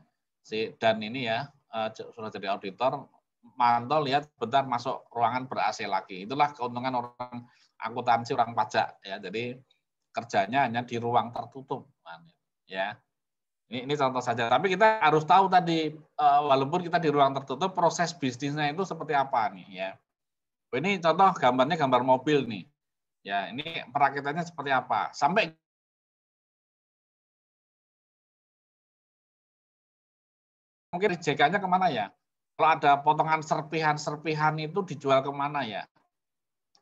B: dan ini ya sudah jadi auditor, mantau lihat bentar masuk ruangan ber-AC lagi. Itulah keuntungan orang akuntansi, orang pajak ya. Jadi kerjanya hanya di ruang tertutup. Nah, ya. Ini contoh saja. Tapi kita harus tahu tadi, walaupun kita di ruang tertutup, proses bisnisnya itu seperti apa nih, ya. Ini contoh gambarnya gambar mobil nih. Ya, ini perakitannya seperti apa. Sampai mungkin JK-nya kemana ya? Kalau ada potongan serpihan-serpihan itu dijual kemana ya?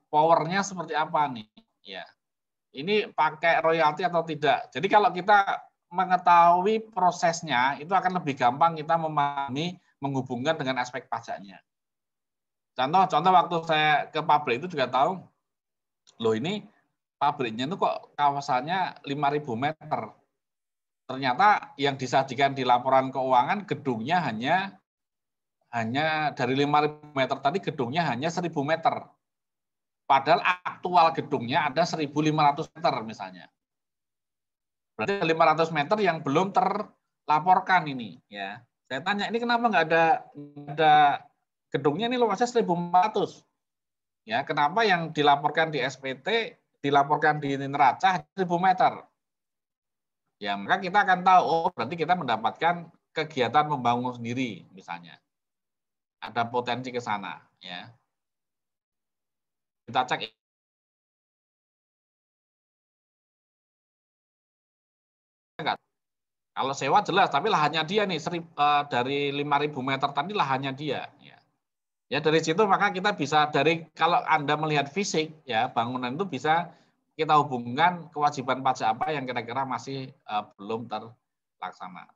B: Powernya seperti apa nih? Ya, ini pakai royalti atau tidak? Jadi kalau kita mengetahui prosesnya, itu akan lebih gampang kita memahami, menghubungkan dengan aspek pajaknya. Contoh waktu saya ke pabrik itu juga tahu, loh ini pabriknya itu kok kawasannya 5.000 meter. Ternyata yang disajikan di laporan keuangan gedungnya hanya dari 5.000 meter tadi gedungnya hanya 1.000 meter. Padahal aktual gedungnya ada 1.500 meter misalnya. Berarti 500 meter yang belum terlaporkan ini. Ya, saya tanya ini kenapa nggak ada gedungnya ini luasnya 1.400. Ya, kenapa yang dilaporkan di SPT, dilaporkan di neraca 1.000 meter? Ya, maka kita akan tahu, oh berarti kita mendapatkan kegiatan membangun sendiri misalnya. Ada potensi ke sana, ya. Kita cek. Kalau sewa jelas, tapi lahannya dia nih dari 5.000 meter tadi lahannya dia. Ya dari situ maka kita bisa kalau Anda melihat fisik ya bangunan itu bisa kita hubungkan kewajiban pajak apa yang kira-kira masih belum terlaksana.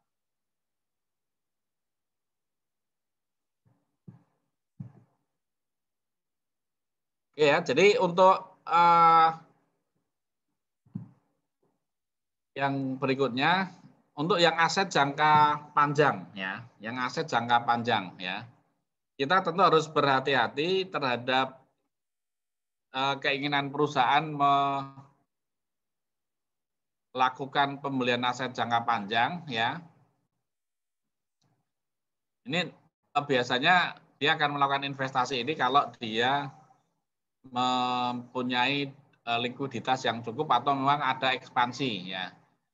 B: Oke ya, jadi untuk yang berikutnya, untuk yang aset jangka panjang ya, yang aset jangka panjang ya, kita tentu harus berhati-hati terhadap keinginan perusahaan melakukan pembelian aset jangka panjang ya. Ini biasanya dia akan melakukan investasi ini kalau dia mempunyai likuiditas yang cukup atau memang ada ekspansi ya.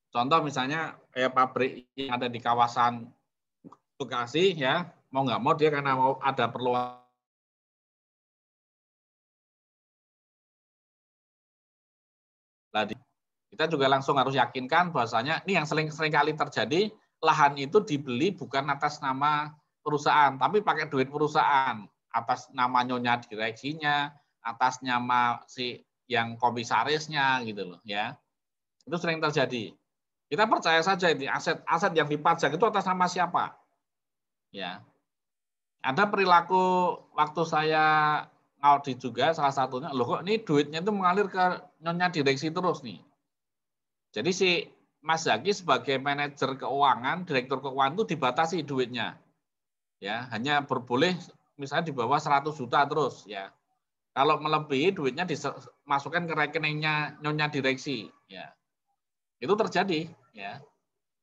B: Contoh misalnya kayak pabrik yang ada di kawasan Bekasi ya, mau nggak mau dia karena mau ada perluan kita juga langsung harus yakinkan bahwasanya ini yang sering kali terjadi, lahan itu dibeli bukan atas nama perusahaan, tapi pakai duit perusahaan, atas nama nyonya direksinya, atas nama si yang komisarisnya gitu loh ya. Itu sering terjadi. Kita percaya saja ini aset yang dipajak itu atas nama siapa? Ya. Ada perilaku waktu saya ngaudit juga salah satunya, loh kok ini duitnya itu mengalir ke nyonya direksi terus nih. Jadi si Mas Zaki sebagai manajer keuangan, direktur keuangan itu dibatasi duitnya. Ya, hanya berboleh misalnya di bawah 100 juta terus ya. Kalau melebihi duitnya dimasukkan ke rekeningnya nyonya direksi ya. Itu terjadi ya.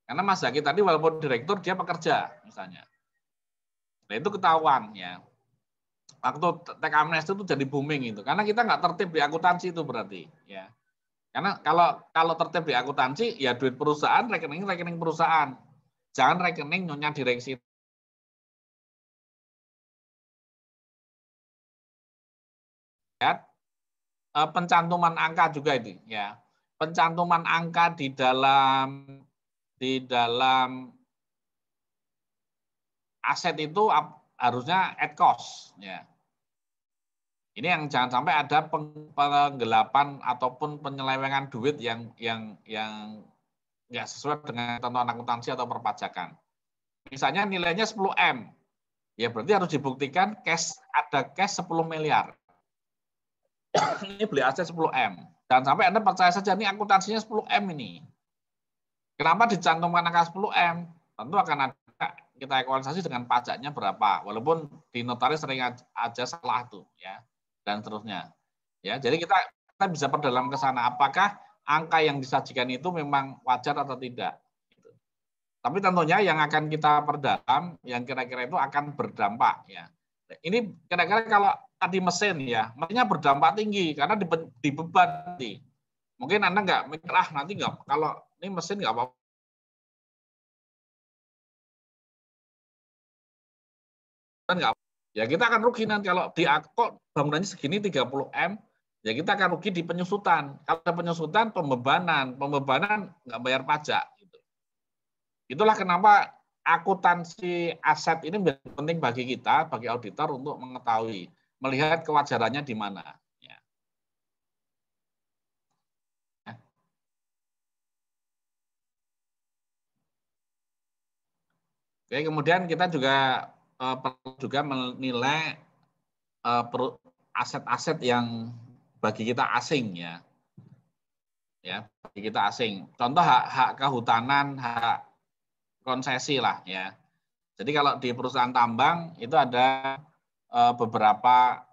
B: Karena Mas Zaki tadi walaupun direktur dia pekerja misalnya. Nah, itu ketahuan ya. Waktu teks amnesti itu jadi booming itu. Karena kita nggak tertib di akuntansi itu berarti ya. Karena kalau tertib di akuntansi ya duit perusahaan, rekening perusahaan. Jangan rekening nyonya direksi. Ya. Pencantuman angka juga ini ya. Pencantuman angka di dalam aset itu harusnya at cost ya. Ini yang jangan sampai ada penggelapan ataupun penyelewengan duit yang nggak sesuai dengan ketentuan akuntansi atau perpajakan. Misalnya nilainya 10M, ya berarti harus dibuktikan ada cash 10 miliar. Ini beli aset 10M. Dan sampai Anda percaya saja ini akuntansinya 10M ini. Kenapa dicantumkan angka 10M? Tentu akan ada kita evaluasi dengan pajaknya berapa. Walaupun di notaris sering aja salah tuh ya. Dan seterusnya. Ya, jadi kita bisa perdalam ke sana apakah angka yang disajikan itu memang wajar atau tidak. Tapi tentunya yang akan kita perdalam yang kira-kira itu akan berdampak ya. Ini kira-kira kalau tadi mesin ya, mesinnya berdampak tinggi karena dibeban nanti. Mungkin Anda nggak mikir nanti nggak kalau ini mesin nggak apa-apa kan nggak, ya kita akan rugi nanti kalau kok bangunannya segini 30 M, ya kita akan rugi di penyusutan. Kalau ada penyusutan, pembebanan nggak bayar pajak. Gitu. Itulah kenapa akuntansi aset ini menjadi penting bagi kita, bagi auditor untuk mengetahui, melihat kewajarannya di mana. Ya. Oke, kemudian kita juga perlu juga menilai aset-aset yang bagi kita asing ya. Ya, bagi kita asing. Contoh hak kehutanan, hak konsesi lah ya. Jadi kalau di perusahaan tambang itu ada beberapa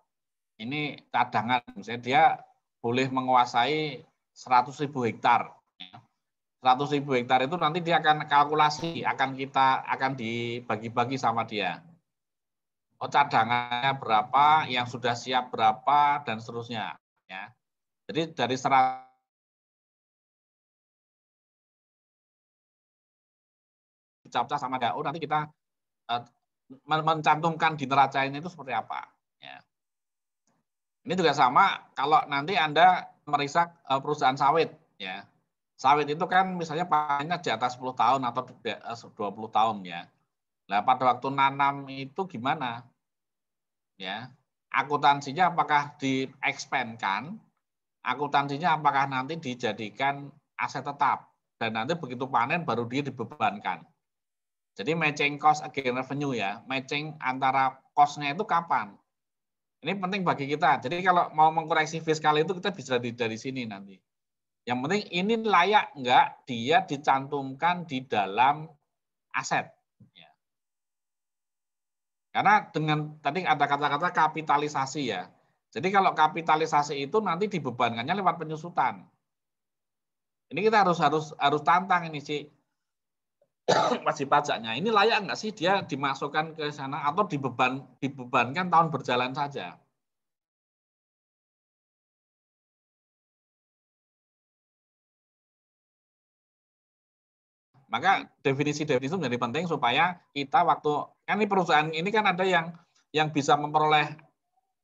B: ini cadangan, misalnya dia boleh menguasai 100.000 hektar. 100.000 hektar itu nanti dia akan kalkulasi, akan dibagi-bagi sama dia. Oh, cadangannya berapa, yang sudah siap berapa, dan seterusnya. Ya. Jadi dari 100 dicapcah sama dia, oh nanti kita mencantumkan di neraca ini itu seperti apa. Ya. Ini juga sama kalau nanti Anda merisak perusahaan sawit. Ya. Sawit itu kan misalnya panennya di atas 10 tahun atau 20 tahun ya. Nah, pada waktu nanam itu gimana? Ya. Akuntansinya apakah di-expand-kan? Akuntansinya apakah nanti dijadikan aset tetap? Dan nanti begitu panen baru dia dibebankan. Jadi matching cost against revenue ya. Matching antara cost-nya itu kapan? Ini penting bagi kita. Jadi kalau mau mengkoreksi fiskal itu kita bisa dari sini nanti. Yang penting ini layak enggak dia dicantumkan di dalam aset. Ya. Karena dengan tadi ada kata-kata kapitalisasi ya. Jadi kalau kapitalisasi itu nanti dibebankannya lewat penyusutan. Ini kita harus tantang ini sih wajib pajaknya. Ini layak enggak sih dia dimasukkan ke sana atau dibebankan tahun berjalan saja. Maka definisi-definisi menjadi penting supaya kita waktu kan ini perusahaan ini kan ada yang bisa memperoleh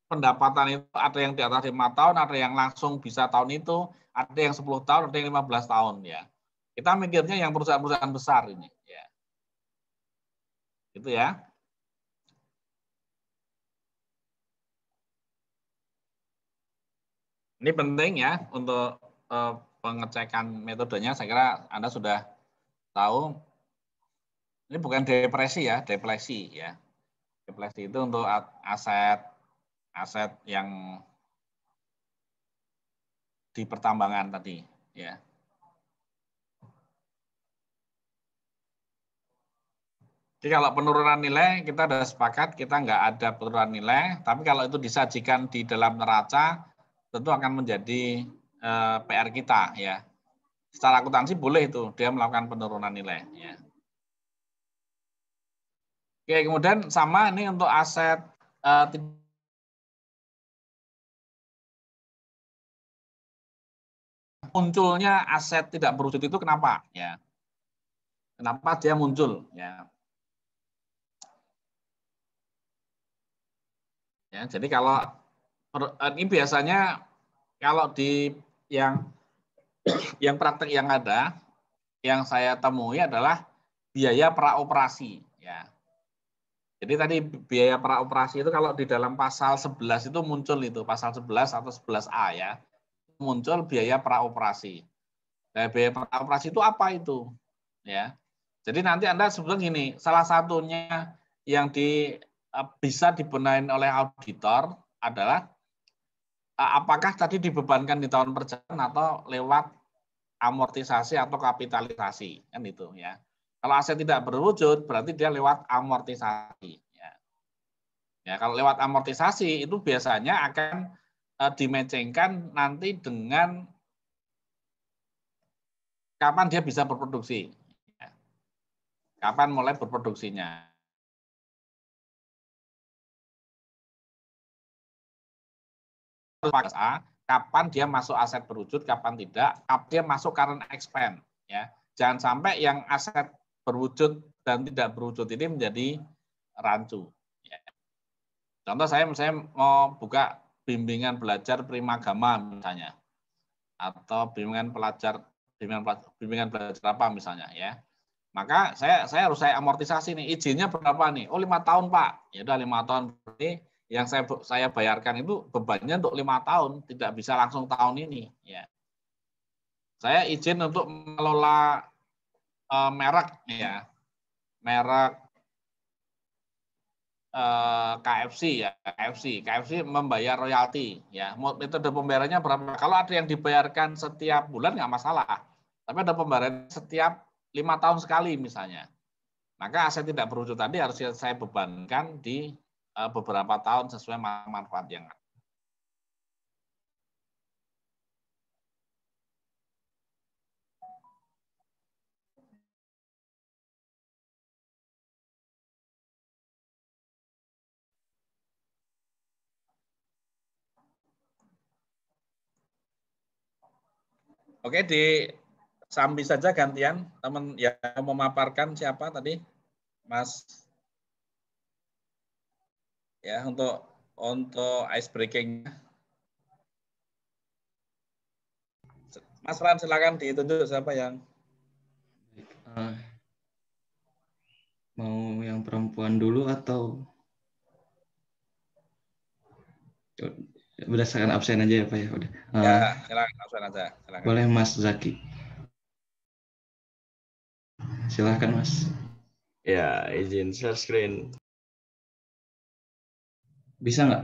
B: pendapatan itu ada yang di atas 5 tahun, ada yang langsung bisa tahun itu, ada yang 10 tahun, ada yang 15 tahun ya. Kita mikirnya yang perusahaan-perusahaan besar ini ya. Gitu ya. Ini penting ya untuk pengecekan metodenya. Saya kira Anda sudah tahu. Ini bukan depresi ya, depresi ya. Depresi itu untuk aset yang di pertambangan tadi ya. Jadi kalau penurunan nilai kita sudah sepakat kita nggak ada penurunan nilai, tapi kalau itu disajikan di dalam neraca tentu akan menjadi PR kita ya. Secara akuntansi boleh itu dia melakukan penurunan nilai ya. Oke, kemudian sama ini untuk aset munculnya aset tidak berwujud itu kenapa ya? Kenapa dia muncul ya? Ya, jadi kalau ini biasanya kalau di yang praktek yang ada, yang saya temui adalah biaya praoperasi. Ya. Jadi tadi biaya praoperasi itu kalau di dalam pasal 11 itu muncul itu, pasal 11 atau 11A ya, muncul biaya praoperasi. Nah, biaya praoperasi itu apa itu? Ya. Jadi nanti Anda sebetulnya gini, salah satunya yang bisa dibenahi oleh auditor adalah apakah tadi dibebankan di tahun perjalanan atau lewat amortisasi atau kapitalisasi kan itu ya. Kalau aset tidak berwujud berarti dia lewat amortisasi ya. Ya kalau lewat amortisasi itu biasanya akan dimatchingkan nanti dengan kapan dia bisa berproduksi. Ya. Kapan mulai berproduksinya. Kapan dia masuk aset berwujud, kapan tidak, kapan dia masuk current expense. Ya. Jangan sampai yang aset berwujud dan tidak berwujud ini menjadi rancu. Ya. Contoh saya mau buka bimbingan belajar Primagama misalnya, atau bimbingan belajar apa misalnya ya. Maka saya harus amortisasi nih, izinnya berapa nih? Oh 5 tahun Pak. Ya udah 5 tahun berarti yang saya bayarkan itu bebannya untuk 5 tahun, tidak bisa langsung tahun ini. Ya. Saya izin untuk mengelola merek ya, merek KFC ya, KFC membayar royalti ya. Metode pembayarannya berapa? Kalau ada yang dibayarkan setiap bulan nggak masalah, tapi ada pembayaran setiap 5 tahun sekali misalnya. Maka aset tidak berwujud tadi harus saya bebankan di beberapa tahun sesuai manfaat yang ada. Oke, di Sambi saja gantian, teman yang memaparkan siapa tadi, Mas? Ya, untuk ice breaking. Mas Ran, silakan ditunjuk siapa yang
A: mau yang perempuan dulu atau berdasarkan absen aja ya Pak ya? Udah.
B: Ya, silakan absen aja. Silakan.
A: Boleh Mas Zaki. Silakan Mas. Ya, izin share screen. Bisa nggak?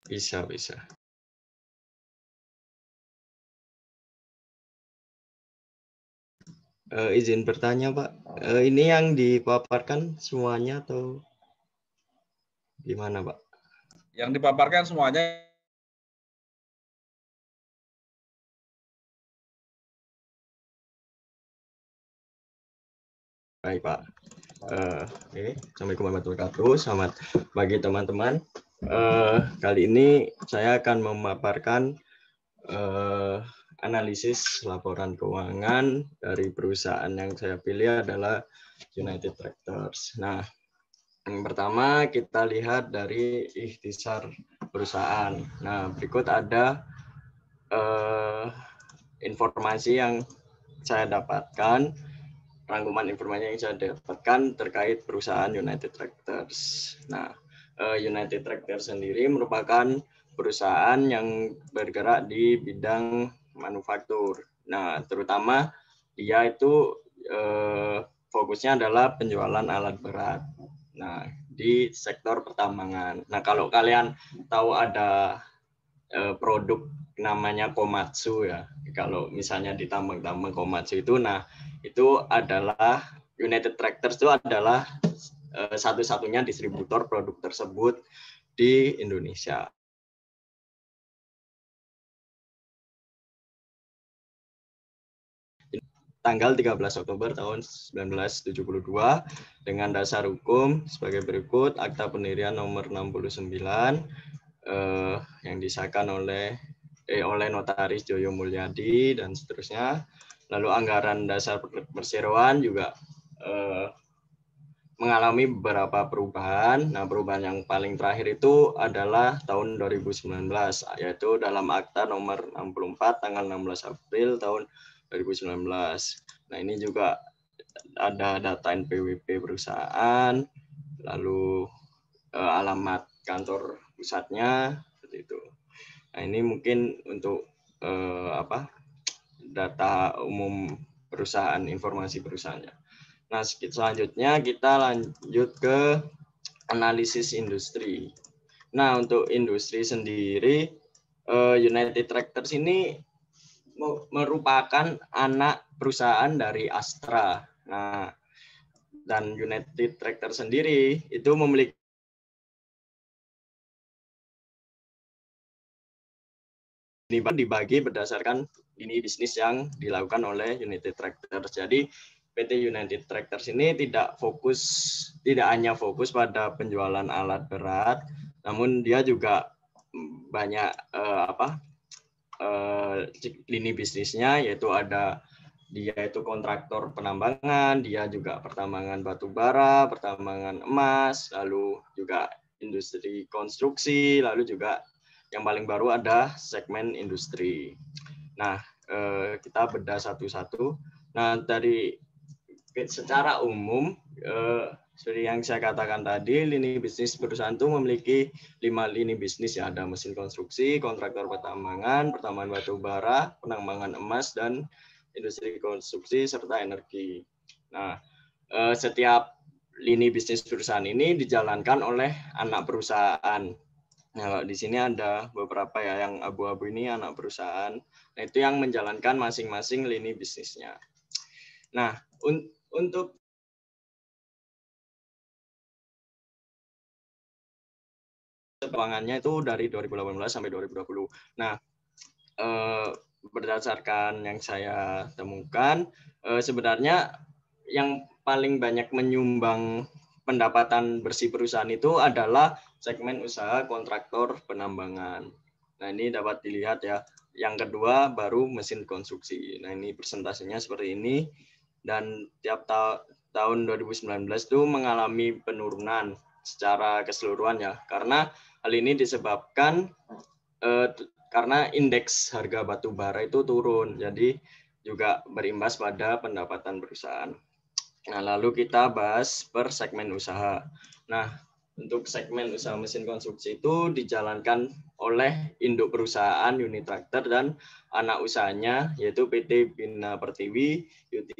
A: Bisa. Izin bertanya Pak, ini yang dipaparkan semuanya atau gimana Pak?
B: Yang dipaparkan semuanya.
A: Baik Pak. Assalamualaikum warahmatullahi wabarakatuh. Selamat pagi teman-teman. Kali ini saya akan memaparkan analisis laporan keuangan dari perusahaan yang saya pilih adalah United Tractors. Nah, yang pertama kita lihat dari ikhtisar perusahaan. Nah, berikut ada informasi yang saya dapatkan, rangkuman informasi yang saya dapatkan terkait perusahaan United Tractors. Nah, United Tractors sendiri merupakan perusahaan yang bergerak di bidang manufaktur. Nah, terutama dia itu fokusnya adalah penjualan alat berat. Nah, di sektor pertambangan. Nah, kalau kalian tahu ada produk namanya Komatsu ya. Kalau misalnya di tambang-tambang Komatsu itu, nah itu adalah United Tractors itu adalah satu-satunya distributor produk tersebut di Indonesia. Tanggal 13 Oktober tahun 1972 dengan dasar hukum sebagai berikut: Akta Pendirian nomor 69 yang disahkan oleh Notaris Joyo Mulyadi dan seterusnya. Lalu anggaran dasar perseroan juga mengalami beberapa perubahan. Nah, perubahan yang paling terakhir itu adalah tahun 2019, yaitu dalam Akta nomor 64 tanggal 16 April tahun 2019. Nah, ini juga ada data NPWP perusahaan, lalu alamat kantor pusatnya, seperti itu. Nah, ini mungkin untuk data umum perusahaan, informasi perusahaannya. Nah, selanjutnya kita lanjut ke analisis industri. Nah, untuk industri sendiri, United Tractors ini merupakan anak perusahaan dari Astra. Nah, dan United Tractors sendiri itu memiliki dibagi berdasarkan lini bisnis yang dilakukan oleh United Tractors. Jadi PT United Tractors ini tidak hanya fokus pada penjualan alat berat, namun dia juga banyak lini bisnisnya, yaitu ada dia itu kontraktor penambangan, dia juga pertambangan batu bara, pertambangan emas, lalu juga industri konstruksi, lalu juga yang paling baru ada segmen industri. Nah, kita bedah satu-satu. Nah, dari secara umum, seperti yang saya katakan tadi, lini bisnis perusahaan itu memiliki 5 lini bisnis ya. Ada mesin konstruksi, kontraktor pertambangan, pertambangan batu bara, penambangan emas, dan industri konstruksi serta energi. Nah, setiap lini bisnis perusahaan ini dijalankan oleh anak perusahaan. Nah, di sini ada beberapa ya, yang abu-abu ini anak perusahaan. Nah, itu yang menjalankan masing-masing lini bisnisnya. Nah, untuk keuangannya itu dari 2018 sampai 2020. Nah, berdasarkan yang saya temukan, sebenarnya yang paling banyak menyumbang pendapatan bersih perusahaan itu adalah segmen usaha kontraktor penambangan. Nah, ini dapat dilihat ya. Yang kedua baru mesin konstruksi. Nah, ini persentasenya seperti ini. Dan tiap tahun 2019 itu mengalami penurunan secara keseluruhan ya. Karena hal ini disebabkan karena indeks harga batu bara itu turun. Jadi juga berimbas pada pendapatan perusahaan. Nah, lalu kita bahas per segmen usaha. Nah, untuk segmen usaha mesin konstruksi itu dijalankan oleh induk perusahaan unit tractor dan anak usahanya yaitu PT Bina Pertiwi, UT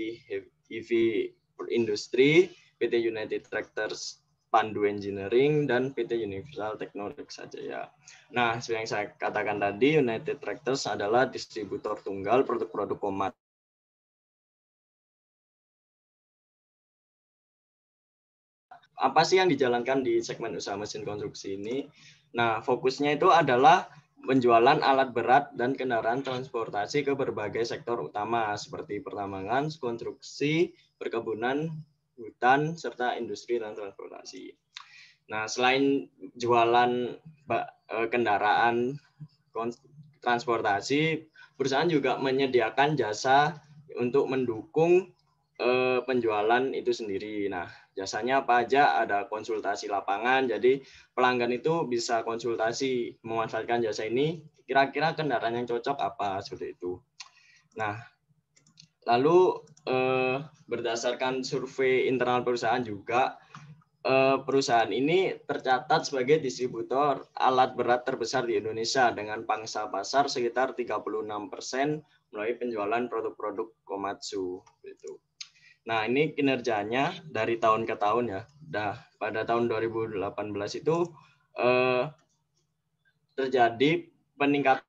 A: Heavy Industri, PT United Tractors Pandu Engineering, dan PT Universal Technologies saja ya. Nah, seperti yang saya katakan tadi, United Tractors adalah distributor tunggal produk-produk Komat. Apa sih yang dijalankan di segmen usaha mesin konstruksi ini? Nah, fokusnya itu adalah penjualan alat berat dan kendaraan transportasi ke berbagai sektor utama seperti pertambangan, konstruksi, perkebunan, hutan, serta industri dan transportasi. Nah, selain jualan kendaraan transportasi, perusahaan juga menyediakan jasa untuk mendukung penjualan itu sendiri. Nah, jasanya apa aja? Ada konsultasi lapangan, jadi pelanggan itu bisa konsultasi memanfaatkan jasa ini, kira-kira kendaraan yang cocok apa, seperti itu. Nah, lalu berdasarkan survei internal perusahaan juga, perusahaan ini tercatat sebagai distributor alat berat terbesar di Indonesia dengan pangsa pasar sekitar 36% melalui penjualan produk-produk Komatsu. Gitu. Nah, ini kinerjanya dari tahun ke tahun ya. Nah, pada tahun 2018 itu terjadi peningkatan.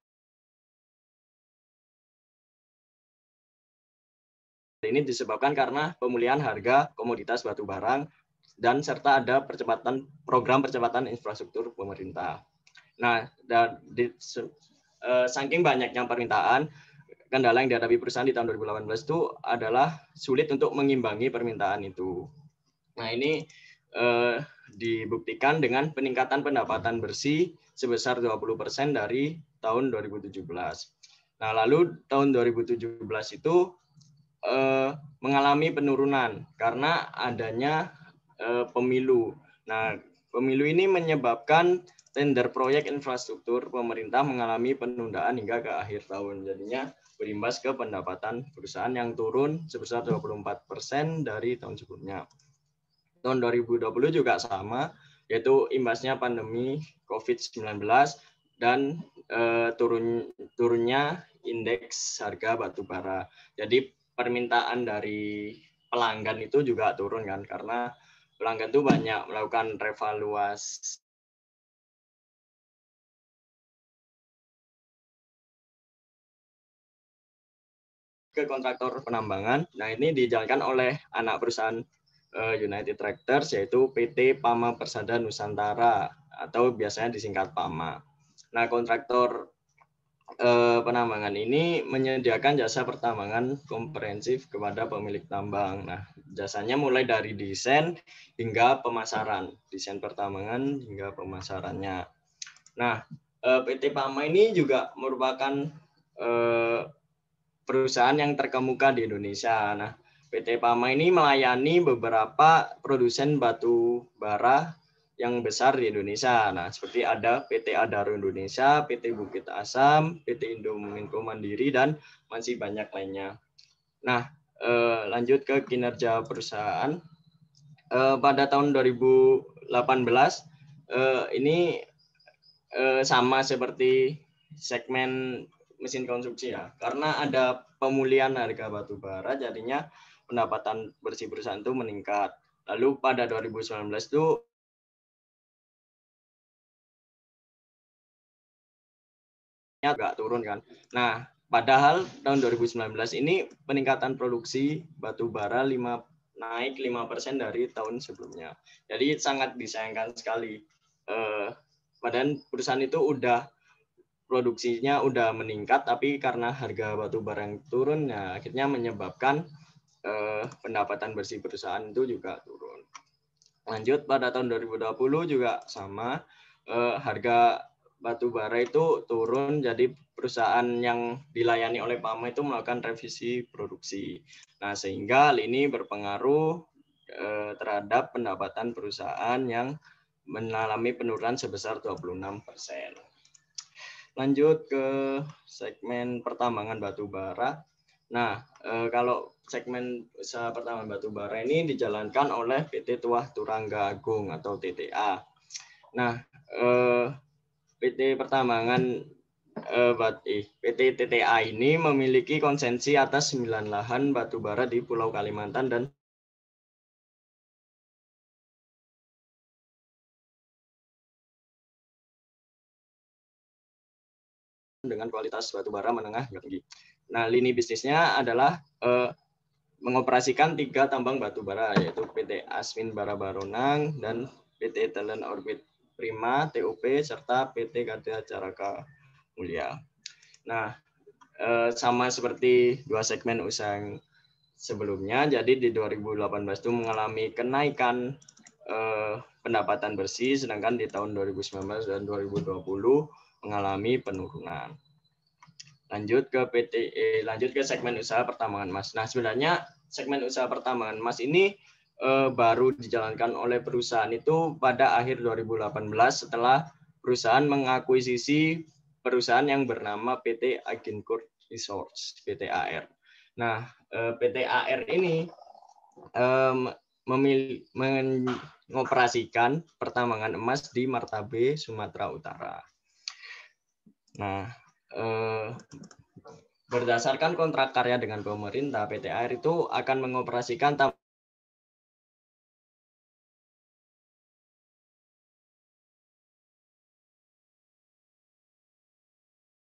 A: Ini disebabkan karena pemulihan harga komoditas batu bara dan serta ada program percepatan infrastruktur pemerintah. Nah, saking banyaknya permintaan, kendala yang dihadapi perusahaan di tahun 2018 itu adalah sulit untuk mengimbangi permintaan itu. Nah, ini dibuktikan dengan peningkatan pendapatan bersih sebesar 20% dari tahun 2017. Nah, lalu tahun 2017 itu mengalami penurunan karena adanya pemilu. Nah, pemilu ini menyebabkan tender proyek infrastruktur pemerintah mengalami penundaan hingga ke akhir tahun. Jadinya berimbas ke pendapatan perusahaan yang turun sebesar 24% dari tahun sebelumnya. Tahun 2020 juga sama, yaitu imbasnya pandemi COVID-19 dan turunnya indeks harga batu bara. Jadi permintaan dari pelanggan itu juga turun kan, karena pelanggan itu banyak melakukan revaluasi ke kontraktor penambangan. Nah, ini dijalankan oleh anak perusahaan United Tractors, yaitu PT Pama Persada Nusantara atau biasanya disingkat PAMA. Nah, kontraktor penambangan ini menyediakan jasa pertambangan komprehensif kepada pemilik tambang. Nah, jasanya mulai dari desain hingga pemasaran, desain pertambangan hingga pemasarannya. Nah, PT PAMA ini juga merupakan perusahaan yang terkemuka di Indonesia. Nah, PT Pama ini melayani beberapa produsen batu bara yang besar di Indonesia. Nah, seperti ada PT Adaro Indonesia, PT Bukit Asam, PT Indominco Mandiri, dan masih banyak lainnya. Nah, lanjut ke kinerja perusahaan. Pada tahun 2018, ini sama seperti segmen mesin konstruksi ya, karena ada pemulihan harga batu bara, jadinya pendapatan bersih perusahaan itu meningkat. Lalu pada 2019 itu agak turun kan. Nah, padahal tahun 2019 ini peningkatan produksi batu bara naik 5% dari tahun sebelumnya. Jadi sangat disayangkan sekali. Padahal perusahaan itu produksinya udah meningkat, tapi karena harga batu bara yang turun, ya akhirnya menyebabkan pendapatan bersih perusahaan itu juga turun. Lanjut pada tahun 2020 juga sama, harga batu bara itu turun, jadi perusahaan yang dilayani oleh Pama itu melakukan revisi produksi. Nah, sehingga hal ini berpengaruh terhadap pendapatan perusahaan yang mengalami penurunan sebesar 26%. Lanjut ke segmen pertambangan batu bara. Nah, kalau segmen usaha pertambangan batu bara ini dijalankan oleh PT Tuah Turangga Agung atau TTA. Nah, PT Pertambangan PT TTA ini memiliki konsensi atas 9 lahan batu bara di Pulau Kalimantan dan dengan kualitas batu bara menengah hingga tinggi. Nah, lini bisnisnya adalah mengoperasikan 3 tambang batu bara, yaitu PT Asmin Bara Baronang dan PT Talent Orbit Prima, TOP, serta PT KTA Caraka Mulia. Nah, sama seperti 2 segmen usaha yang sebelumnya, jadi di 2018 itu mengalami kenaikan pendapatan bersih, sedangkan di tahun 2019 dan 2020 mengalami penurunan. Lanjut ke segmen usaha pertambangan emas. Nah, sebenarnya segmen usaha pertambangan emas ini baru dijalankan oleh perusahaan itu pada akhir 2018 setelah perusahaan mengakuisisi perusahaan yang bernama PT Agincourt Resources, PT AR. Nah, PT AR ini mengoperasikan pertambangan emas di Martabe, Sumatera Utara. Nah, berdasarkan kontrak karya dengan pemerintah, PT AR itu akan mengoperasikan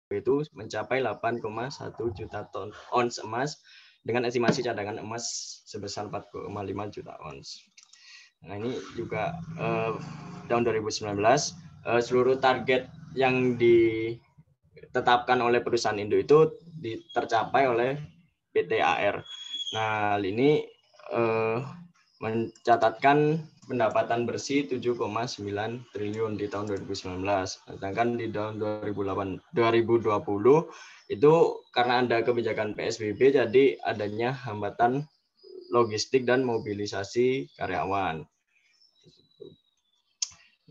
A: itu mencapai 8,1 juta ton ons emas dengan estimasi cadangan emas sebesar 4,5 juta ons. Nah, ini juga tahun 2019 seluruh target yang ditetapkan oleh perusahaan induk itu tercapai oleh PT AR. Nah, hal ini mencatatkan pendapatan bersih 7,9 triliun di tahun 2019. Sedangkan di tahun 2020 itu karena ada kebijakan PSBB, jadi adanya hambatan logistik dan mobilisasi karyawan.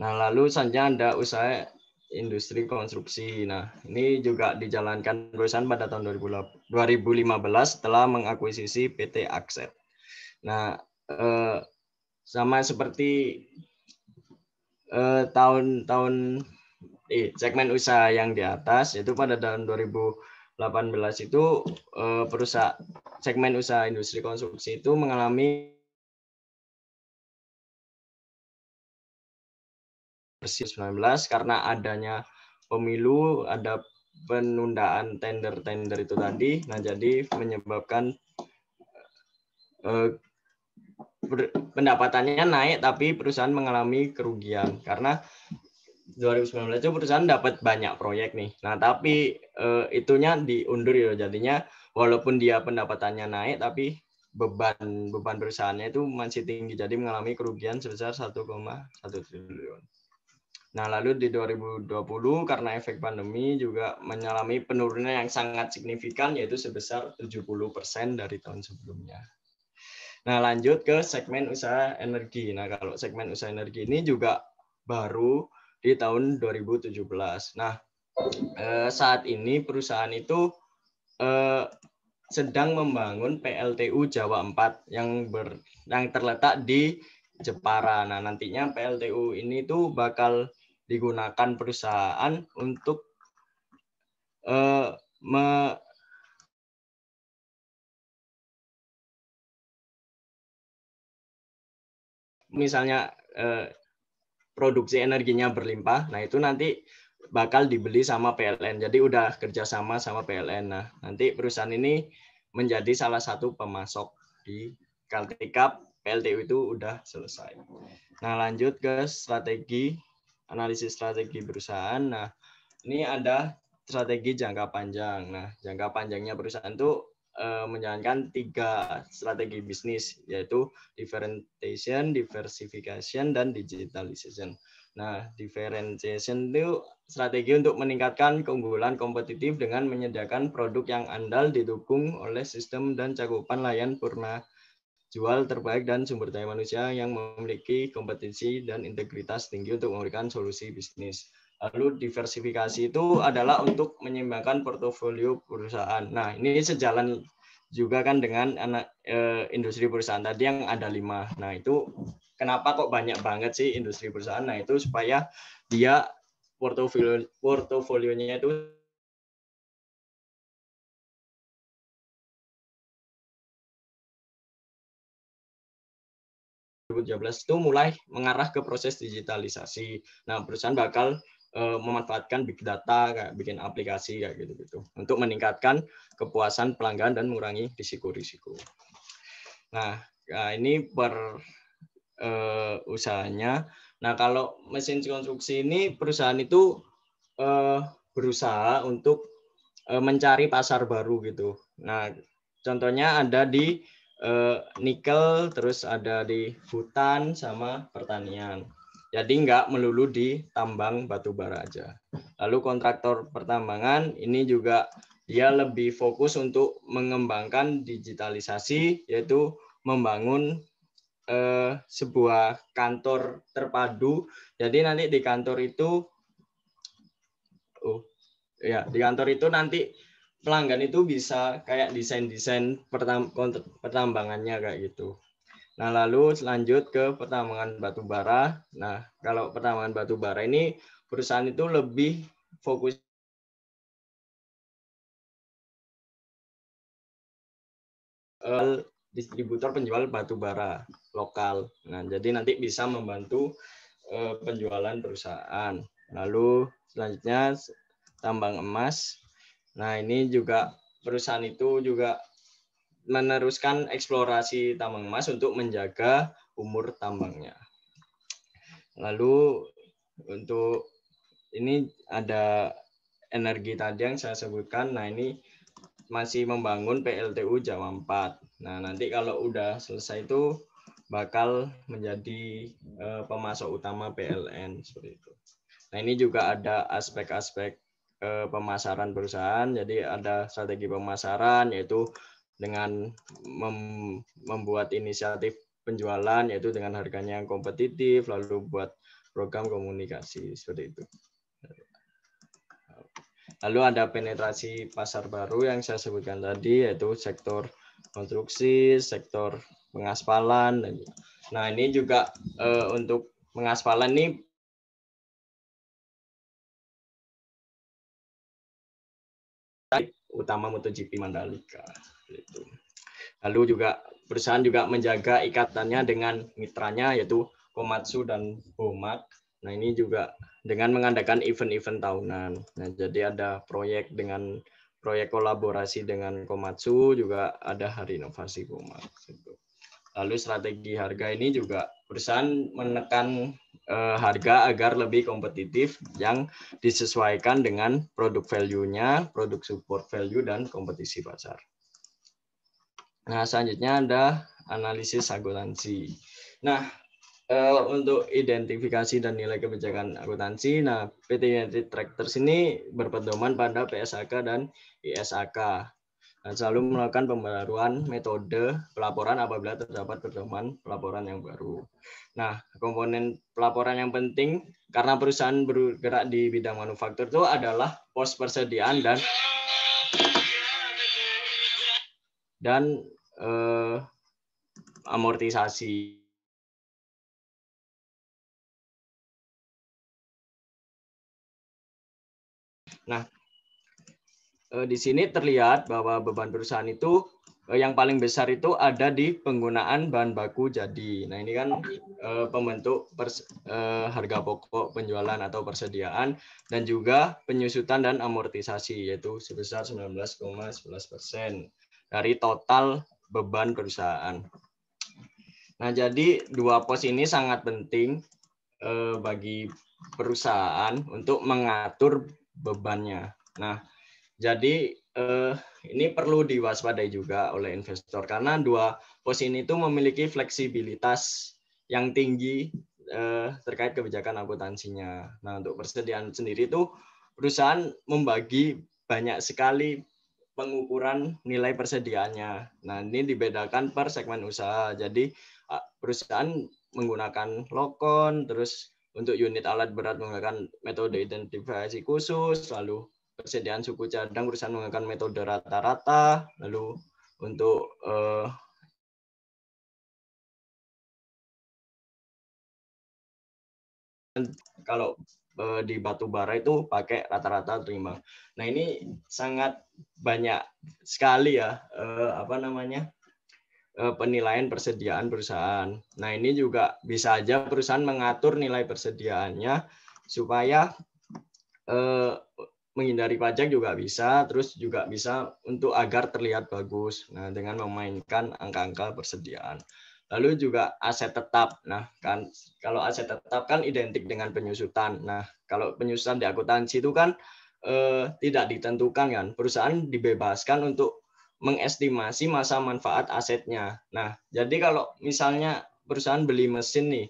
A: Nah, lalu selanjutnya ada usaha industri konstruksi. Nah, ini juga dijalankan perusahaan pada tahun 2015 setelah mengakuisisi PT Akset. Nah, sama seperti segmen usaha yang di atas, yaitu pada tahun 2018 itu perusahaan segmen usaha industri konstruksi itu mengalami 19 karena adanya pemilu, ada penundaan tender itu tadi. Nah, jadi menyebabkan pendapatannya naik, tapi perusahaan mengalami kerugian karena 2019 itu perusahaan dapat banyak proyek nih. Nah, tapi itunya diundur ya, jadinya walaupun dia pendapatannya naik, tapi beban perusahaannya itu masih tinggi, jadi mengalami kerugian sebesar 1,1 triliun. Nah, lalu di 2020 karena efek pandemi juga mengalami penurunan yang sangat signifikan, yaitu sebesar 70% dari tahun sebelumnya. Nah, lanjut ke segmen usaha energi. Nah, kalau segmen usaha energi ini juga baru di tahun 2017. Nah, saat ini perusahaan itu sedang membangun PLTU Jawa 4 yang terletak di Jepara. Nah, nantinya PLTU ini tuh bakal digunakan perusahaan untuk misalnya produksi energinya berlimpah, nah itu nanti bakal dibeli sama PLN. Jadi udah kerjasama sama PLN. Nah, nanti perusahaan ini menjadi salah satu pemasok di ketika PLTU itu udah selesai. Nah, lanjut ke strategi, analisis strategi perusahaan. Nah, ini ada strategi jangka panjang. Nah, jangka panjangnya perusahaan itu menjalankan 3 strategi bisnis, yaitu differentiation, diversification, dan digitalization. Nah, differentiation itu strategi untuk meningkatkan keunggulan kompetitif dengan menyediakan produk yang andal didukung oleh sistem dan cakupan layan purna jual terbaik dan sumber daya manusia yang memiliki kompetensi dan integritas tinggi untuk memberikan solusi bisnis. Lalu diversifikasi itu adalah untuk menyeimbangkan portofolio perusahaan. Nah, ini sejalan juga kan dengan industri perusahaan tadi yang ada 5. Nah, itu kenapa kok banyak banget sih industri perusahaan? Nah, itu supaya dia portofolionya itu 2017 itu mulai mengarah ke proses digitalisasi. Nah, perusahaan bakal memanfaatkan big data, kayak bikin aplikasi kayak gitu-gitu untuk meningkatkan kepuasan pelanggan dan mengurangi risiko-risiko. Nah, ini per usahanya. Nah, kalau mesin konstruksi ini perusahaan itu berusaha untuk mencari pasar baru gitu. Nah, contohnya ada di nikel, terus ada di hutan sama pertanian. Jadi nggak melulu di tambang batu bara aja. Lalu kontraktor pertambangan ini juga dia lebih fokus untuk mengembangkan digitalisasi, yaitu membangun sebuah kantor terpadu. Jadi nanti di kantor itu, di kantor itu nanti pelanggan itu bisa kayak desain-desain pertambangannya kayak gitu. Nah, lalu lanjut ke pertambangan batu bara. Nah, kalau pertambangan batu bara ini perusahaan itu lebih fokus distributor penjual batu bara lokal. Nah, jadi nanti bisa membantu penjualan perusahaan. Lalu selanjutnya tambang emas. Nah, ini juga perusahaan itu juga meneruskan eksplorasi tambang emas untuk menjaga umur tambangnya. Lalu untuk ini ada energi tadi yang saya sebutkan. Nah, ini masih membangun PLTU Jawa 4. Nah, nanti kalau udah selesai itu bakal menjadi pemasok utama PLN seperti itu. Nah, ini juga ada aspek-aspek pemasaran perusahaan. Jadi ada strategi pemasaran, yaitu dengan membuat inisiatif penjualan, yaitu dengan harganya yang kompetitif, lalu buat program komunikasi seperti itu. Lalu ada penetrasi pasar baru yang saya sebutkan tadi, yaitu sektor konstruksi, sektor pengaspalan. Nah, ini juga untuk pengaspalan ini utama MotoGP Mandalika. Gitu. Lalu juga perusahaan juga menjaga ikatannya dengan mitranya, yaitu Komatsu dan Bomat. Nah, ini juga dengan mengadakan event-event tahunan. Nah, jadi ada proyek kolaborasi dengan Komatsu, juga ada Hari Inovasi Bomat. Gitu. Lalu strategi harga ini juga perusahaan menekan harga agar lebih kompetitif yang disesuaikan dengan produk value-nya, produk support value, dan kompetisi pasar. Nah, selanjutnya ada analisis akuntansi. Nah, Untuk identifikasi dan nilai kebijakan akuntansi, nah PT United Tractors ini berpedoman pada PSAK dan ISAK. Dan selalu melakukan pembaruan metode pelaporan apabila terdapat pedoman pelaporan yang baru. Nah, komponen pelaporan yang penting karena perusahaan bergerak di bidang manufaktur itu adalah pos persediaan dan amortisasi. Nah, di sini terlihat bahwa beban perusahaan itu yang paling besar itu ada di penggunaan bahan baku jadi. Nah, ini kan pembentuk harga pokok penjualan atau persediaan dan juga penyusutan dan amortisasi yaitu sebesar 19,11% dari total beban perusahaan. Nah, jadi dua pos ini sangat penting bagi perusahaan untuk mengatur bebannya. Nah, jadi ini perlu diwaspadai juga oleh investor karena dua pos ini itu memiliki fleksibilitas yang tinggi terkait kebijakan akuntansinya. Nah, untuk persediaan sendiri itu perusahaan membagi banyak sekali pengukuran nilai persediaannya. Nah, ini dibedakan per segmen usaha. Jadi perusahaan menggunakan lokon, terus untuk unit alat berat menggunakan metode identifikasi khusus, lalu persediaan suku cadang perusahaan menggunakan metode rata-rata, lalu untuk kalau di batu bara itu pakai rata-rata terima. Nah, ini sangat banyak sekali ya penilaian persediaan perusahaan. Nah, ini juga bisa aja perusahaan mengatur nilai persediaannya supaya menghindari pajak juga bisa, terus juga bisa untuk agar terlihat bagus. Nah, dengan memainkan angka-angka persediaan. Lalu juga aset tetap. Nah, kan kalau aset tetap kan identik dengan penyusutan. Nah, kalau penyusutan di akuntansi itu kan tidak ditentukan kan. Perusahaan dibebaskan untuk mengestimasi masa manfaat asetnya. Nah, jadi kalau misalnya perusahaan beli mesin nih,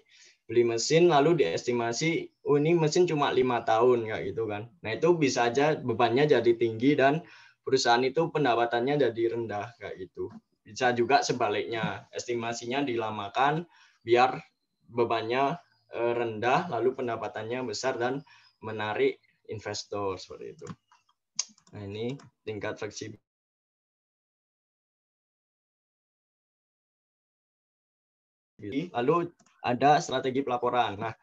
A: lalu diestimasi, oh ini mesin cuma 5 tahun kayak gitu kan. Nah, itu bisa aja bebannya jadi tinggi dan perusahaan itu pendapatannya jadi rendah kayak gitu. Bisa juga sebaliknya, estimasinya dilamakan biar bebannya rendah lalu pendapatannya besar dan menarik investor seperti itu. Nah, ini tingkat fleksibilitas. Lalu ada strategi pelaporan. Nah,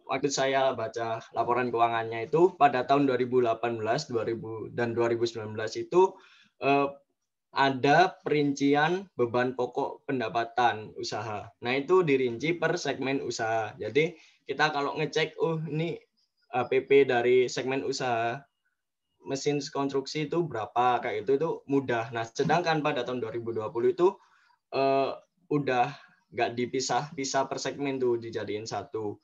A: waktu saya baca laporan keuangannya itu pada tahun 2018, 2000 dan 2019 itu ada perincian beban pokok pendapatan usaha. Nah, itu dirinci per segmen usaha. Jadi kita kalau ngecek, oh ini APP dari segmen usaha mesin konstruksi itu berapa kayak itu mudah. Nah, sedangkan pada tahun 2020 itu udah nggak dipisah-pisah per segmen tuh dijadiin satu.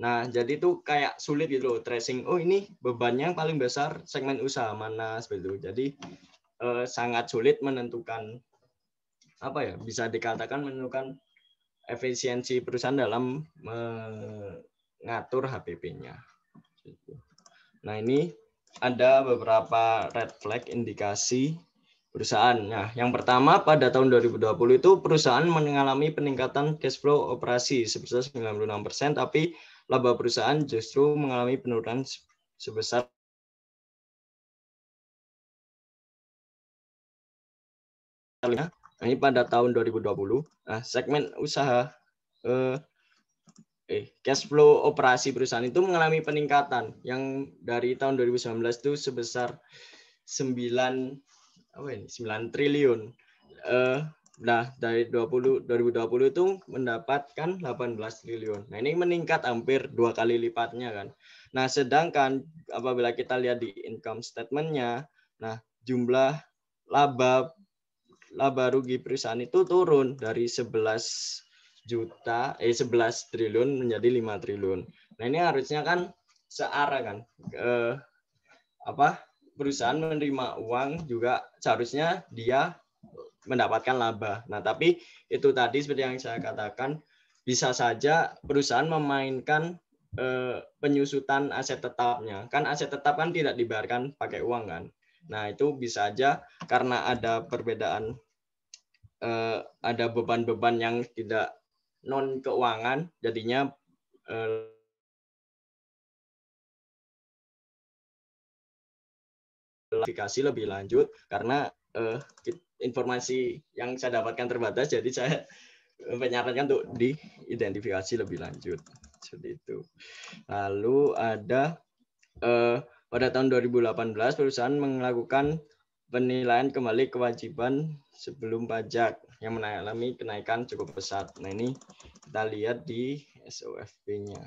A: Nah, jadi tuh kayak sulit gitu loh tracing. Oh, ini bebannya yang paling besar segmen usaha mana seperti itu. Jadi sangat sulit menentukan bisa dikatakan menentukan efisiensi perusahaan dalam mengatur HPP-nya. Nah, ini ada beberapa red flag indikasi perusahaan. Nah, yang pertama pada tahun 2020 itu perusahaan mengalami peningkatan cash flow operasi sebesar 96%, tapi laba perusahaan justru mengalami penurunan sebesar ini pada tahun 2020. Nah, segmen usaha cash flow operasi perusahaan itu mengalami peningkatan yang dari tahun 2019 itu sebesar 9 triliun. Nah, dari 2020 itu mendapatkan 18 triliun. Nah, ini meningkat hampir 2 kali lipatnya kan. Nah, sedangkan apabila kita lihat di income statement-nya, nah jumlah laba rugi perusahaan itu turun dari 11 triliun menjadi 5 triliun. Nah, ini harusnya kan searah kan. Perusahaan menerima uang juga seharusnya dia mendapatkan laba. Nah, tapi itu tadi seperti yang saya katakan bisa saja perusahaan memainkan penyusutan aset tetapnya. Kan aset tetap kan tidak dibayarkan pakai uang kan. Nah, itu bisa aja karena ada perbedaan, ada beban-beban yang tidak non keuangan, jadinya verifikasi lebih lanjut karena informasi yang saya dapatkan terbatas, jadi saya menyarankan untuk diidentifikasi lebih lanjut seperti itu. Lalu ada pada tahun 2018 perusahaan melakukan penilaian kembali kewajiban sebelum pajak yang mengalami kenaikan cukup pesat. Nah, ini kita lihat di SOFP-nya.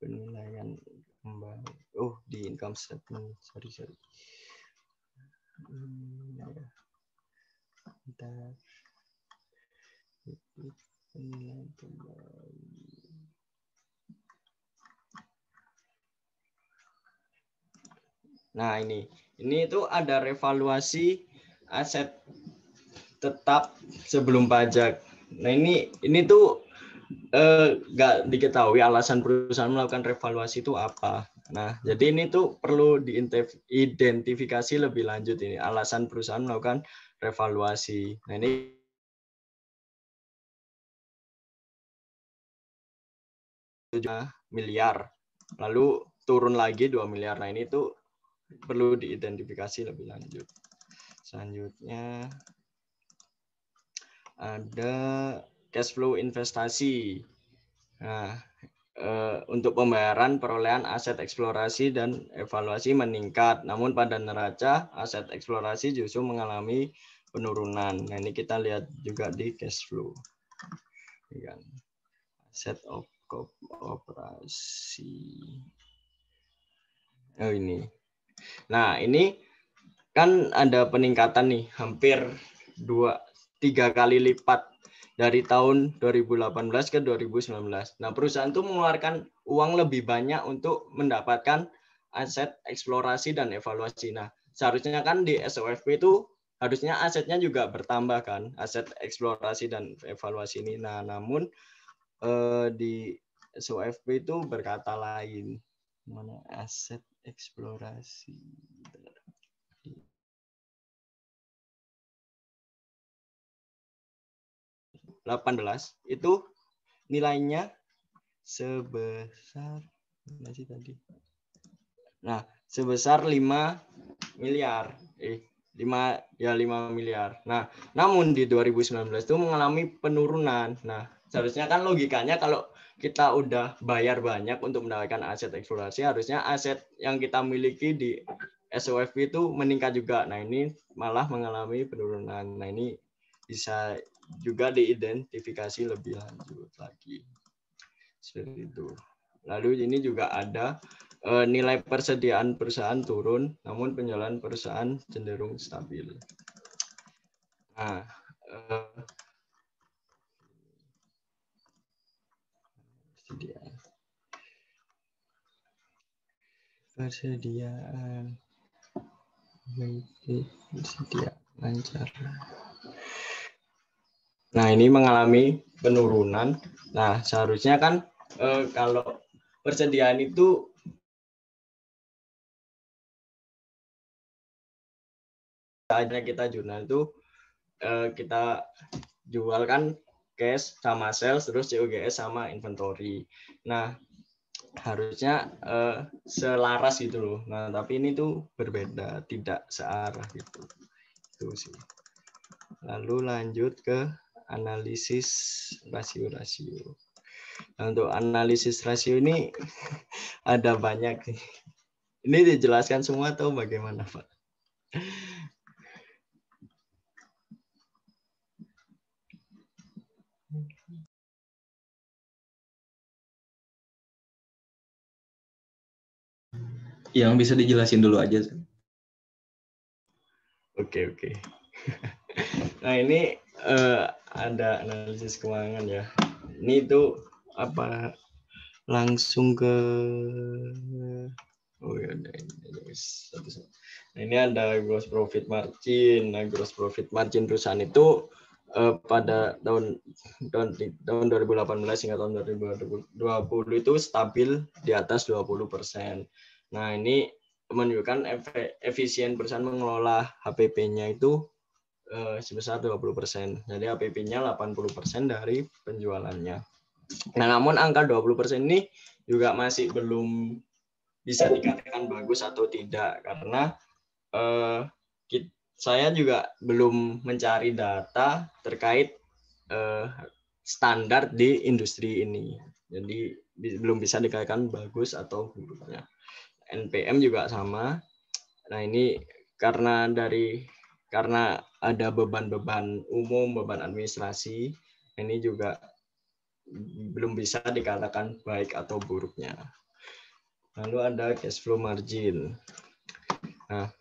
A: Penilaian kembali. Oh, di income statement. Sorry. Penilaian kembali. Nah, ini itu ada revaluasi aset tetap sebelum pajak. Nah, ini tuh nggak diketahui alasan perusahaan melakukan revaluasi itu apa. Nah, jadi ini tuh perlu diidentifikasi lebih lanjut ini alasan perusahaan melakukan revaluasi. Nah, ini miliar, lalu turun lagi 2 miliar. Nah, ini tuh perlu diidentifikasi lebih lanjut. Selanjutnya ada cash flow investasi. Nah, untuk pembayaran perolehan aset eksplorasi dan evaluasi meningkat, namun pada neraca aset eksplorasi justru mengalami penurunan. Nah, ini kita lihat juga di cash flow. Aset operasi. Oh, ini. Nah, ini kan ada peningkatan nih, hampir 2-3 kali lipat dari tahun 2018 ke 2019. Nah, perusahaan itu mengeluarkan uang lebih banyak untuk mendapatkan aset eksplorasi dan evaluasi. Nah, seharusnya kan di SOFP itu harusnya asetnya juga bertambah kan, aset eksplorasi dan evaluasi ini. Nah, namun di SOFP itu berkata lain. Mana aset eksplorasi? 18 itu nilainya sebesar tadi. Nah, sebesar 5 miliar. 5 miliar. Nah, namun di 2019 itu mengalami penurunan. Nah, seharusnya kan logikanya kalau kita udah bayar banyak untuk mendapatkan aset eksplorasi, harusnya aset yang kita miliki di SOFP itu meningkat juga. Nah, ini malah mengalami penurunan. Nah, ini bisa juga diidentifikasi lebih lanjut lagi. Seperti itu. Lalu ini juga ada nilai persediaan perusahaan turun, namun penjualan perusahaan cenderung stabil. Nah, persediaan lancar. Nah, ini mengalami penurunan. Nah, seharusnya kan kalau persediaan itu kita jurnal itu kita jual kan cash sama sales, terus COGS sama inventory. Nah, harusnya selaras gitu loh. Nah, tapi ini tuh berbeda, tidak searah gitu. Itu sih. Lalu lanjut ke analisis rasio-rasio. Nah, untuk analisis rasio ini ada banyak nih. Ini dijelaskan semua atau bagaimana, Pak?
E: Yang bisa dijelasin dulu aja.
A: Oke. Nah, ini ada analisis keuangan ya. Ini tuh apa langsung ke Nah, ini ada gross profit margin. Nah, gross profit margin perusahaan itu pada tahun 2018 hingga tahun 2020 itu stabil di atas 20%. Nah, ini menunjukkan efisien perusahaan mengelola HPP-nya itu sebesar 20%. Jadi HPP-nya 80% dari penjualannya. Nah, namun angka 20% ini juga masih belum bisa dikatakan bagus atau tidak, karena saya juga belum mencari data terkait standar di industri ini. Jadi belum bisa dikatakan bagus atau buruknya. NPM juga sama. Nah, ini karena ada beban-beban umum, beban administrasi, ini juga belum bisa dikatakan baik atau buruknya. Lalu ada cash flow margin. Nah,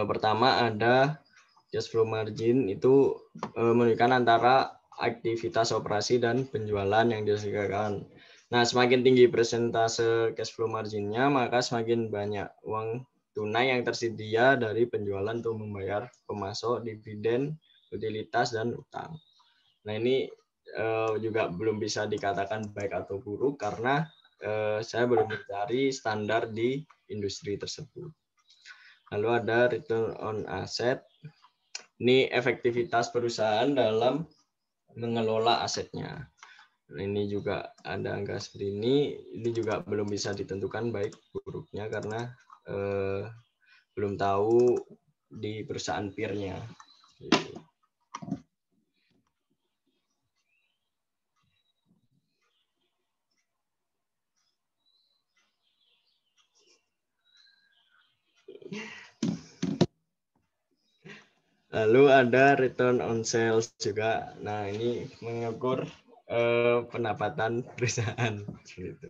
A: pertama ada cash flow margin, itu menunjukkan antara aktivitas operasi dan penjualan yang dihasilkan. Nah, semakin tinggi persentase cash flow marginnya, maka semakin banyak uang tunai yang tersedia dari penjualan untuk membayar pemasok, dividen, utilitas, dan utang. Nah, ini juga belum bisa dikatakan baik atau buruk karena saya belum mencari standar di industri tersebut. Lalu ada return on asset. Ini efektivitas perusahaan dalam mengelola asetnya. Nah, ini juga ada angka seperti ini. Ini juga belum bisa ditentukan baik buruknya karena belum tahu di perusahaan peer-nya. Gitu. Lalu ada return on sales juga. Nah, ini mengukur pendapatan perusahaan. Gitu.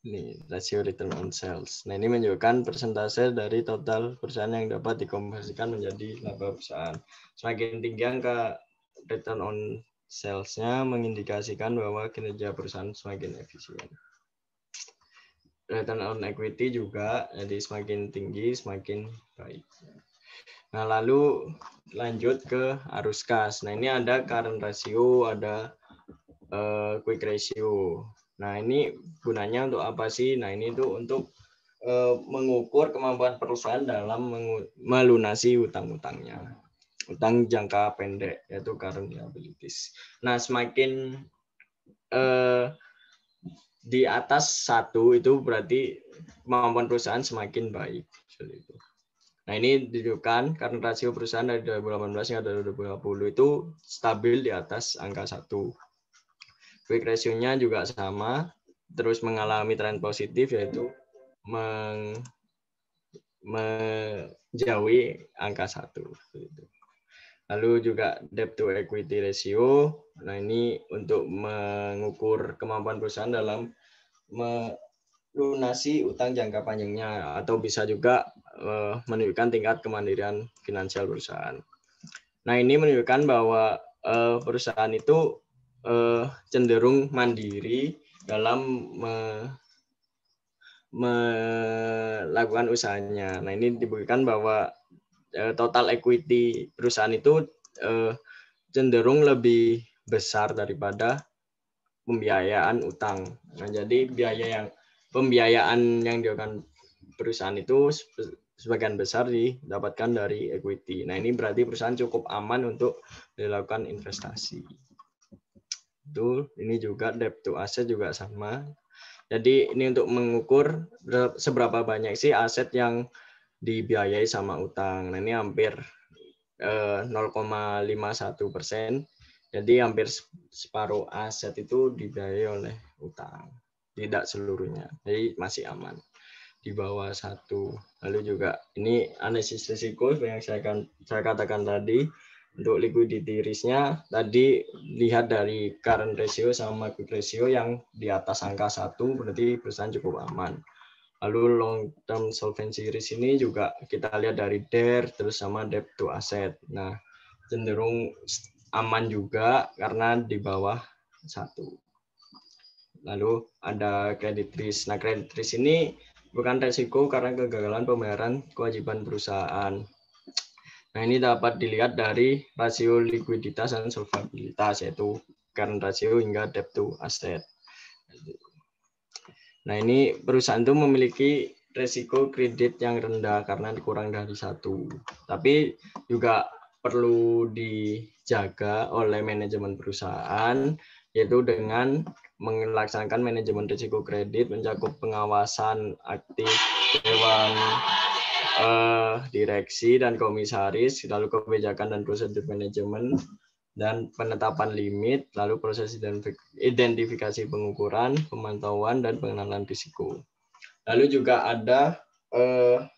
A: Ini rasio return on sales. Nah, ini menunjukkan persentase dari total perusahaan yang dapat dikonversikan menjadi laba perusahaan. Semakin tinggi angka return on sales-nya mengindikasikan bahwa kinerja perusahaan semakin efisien. Return on equity juga, jadi semakin tinggi semakin baik. Nah, lalu lanjut ke arus kas. Nah, ini ada current ratio, ada quick ratio. Nah, ini gunanya untuk apa sih? Nah, ini tuh untuk mengukur kemampuan perusahaan dalam melunasi utang-utangnya. Utang jangka pendek, yaitu current liabilities. Nah, semakin di atas 1 itu berarti kemampuan perusahaan semakin baik. Seperti itu. Nah, ini ditunjukkan karena rasio perusahaan dari 2018 hingga 2020 itu stabil di atas angka 1. Quick ratio-nya juga sama, terus mengalami tren positif, yaitu menjauhi angka 1. Lalu juga debt to equity ratio. Nah, ini untuk mengukur kemampuan perusahaan dalam melunasi utang jangka panjangnya, atau bisa juga menunjukkan tingkat kemandirian finansial perusahaan. Nah, ini menunjukkan bahwa perusahaan itu cenderung mandiri dalam melakukan usahanya. Nah, ini dibuktikan bahwa total equity perusahaan itu cenderung lebih besar daripada pembiayaan utang. Nah, jadi pembiayaan yang dilakukan perusahaan itu sebagian besar didapatkan dari equity. Nah, ini berarti perusahaan cukup aman untuk dilakukan investasi. Ini juga debt to asset juga sama. Jadi ini untuk mengukur seberapa banyak sih aset yang dibiayai sama utang. Nah, ini hampir 0,51%. Jadi hampir separuh aset itu dibiayai oleh utang. Tidak seluruhnya. Jadi masih aman. Di bawah 1. Lalu juga ini analisis risiko yang saya katakan tadi. Untuk liquidity risk-nya tadi lihat dari current ratio sama quick ratio yang di atas angka 1 berarti perusahaan cukup aman. Lalu long term solvency risk ini juga kita lihat dari DER terus sama debt to asset. Nah, cenderung aman juga karena di bawah 1. Lalu ada credit risk. Nah, credit risk ini bukan resiko karena kegagalan pembayaran kewajiban perusahaan. Nah, ini dapat dilihat dari rasio likuiditas dan solvabilitas, yaitu current ratio hingga debt to asset. Nah, ini perusahaan itu memiliki resiko kredit yang rendah karena kurang dari 1. Tapi juga perlu dijaga oleh manajemen perusahaan, yaitu dengan melaksanakan manajemen risiko kredit, mencakup pengawasan aktif dewan direksi dan komisaris, lalu kebijakan dan prosedur manajemen, dan penetapan limit, lalu proses identifikasi pengukuran, pemantauan, dan pengenalan risiko. Lalu juga ada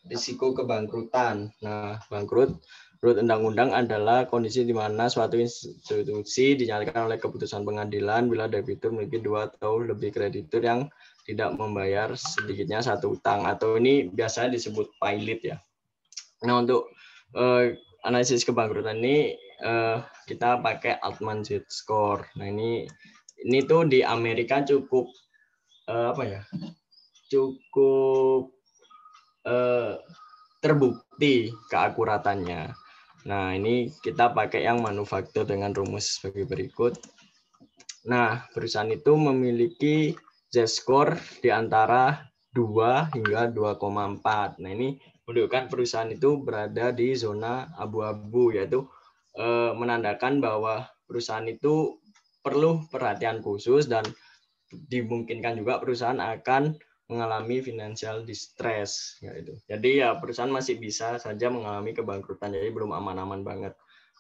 A: risiko kebangkrutan. Nah, bangkrut menurut undang-undang adalah kondisi di mana suatu institusi dinyatakan oleh keputusan pengadilan bila debitur memiliki 2 atau lebih kreditur yang tidak membayar sedikitnya 1 utang, atau ini biasanya disebut pilot ya. Nah, untuk analisis kebangkrutan ini kita pakai Altman Z-score. Nah, ini tuh di Amerika cukup cukup terbukti keakuratannya. Nah, ini kita pakai yang manufaktur dengan rumus sebagai berikut. Nah, perusahaan itu memiliki Z-score di antara 2 hingga 2,4. Nah, ini menunjukkan perusahaan itu berada di zona abu-abu, yaitu menandakan bahwa perusahaan itu perlu perhatian khusus dan dimungkinkan juga perusahaan akan mengalami financial distress, gitu. Jadi ya perusahaan masih bisa saja mengalami kebangkrutan, jadi belum aman-aman banget.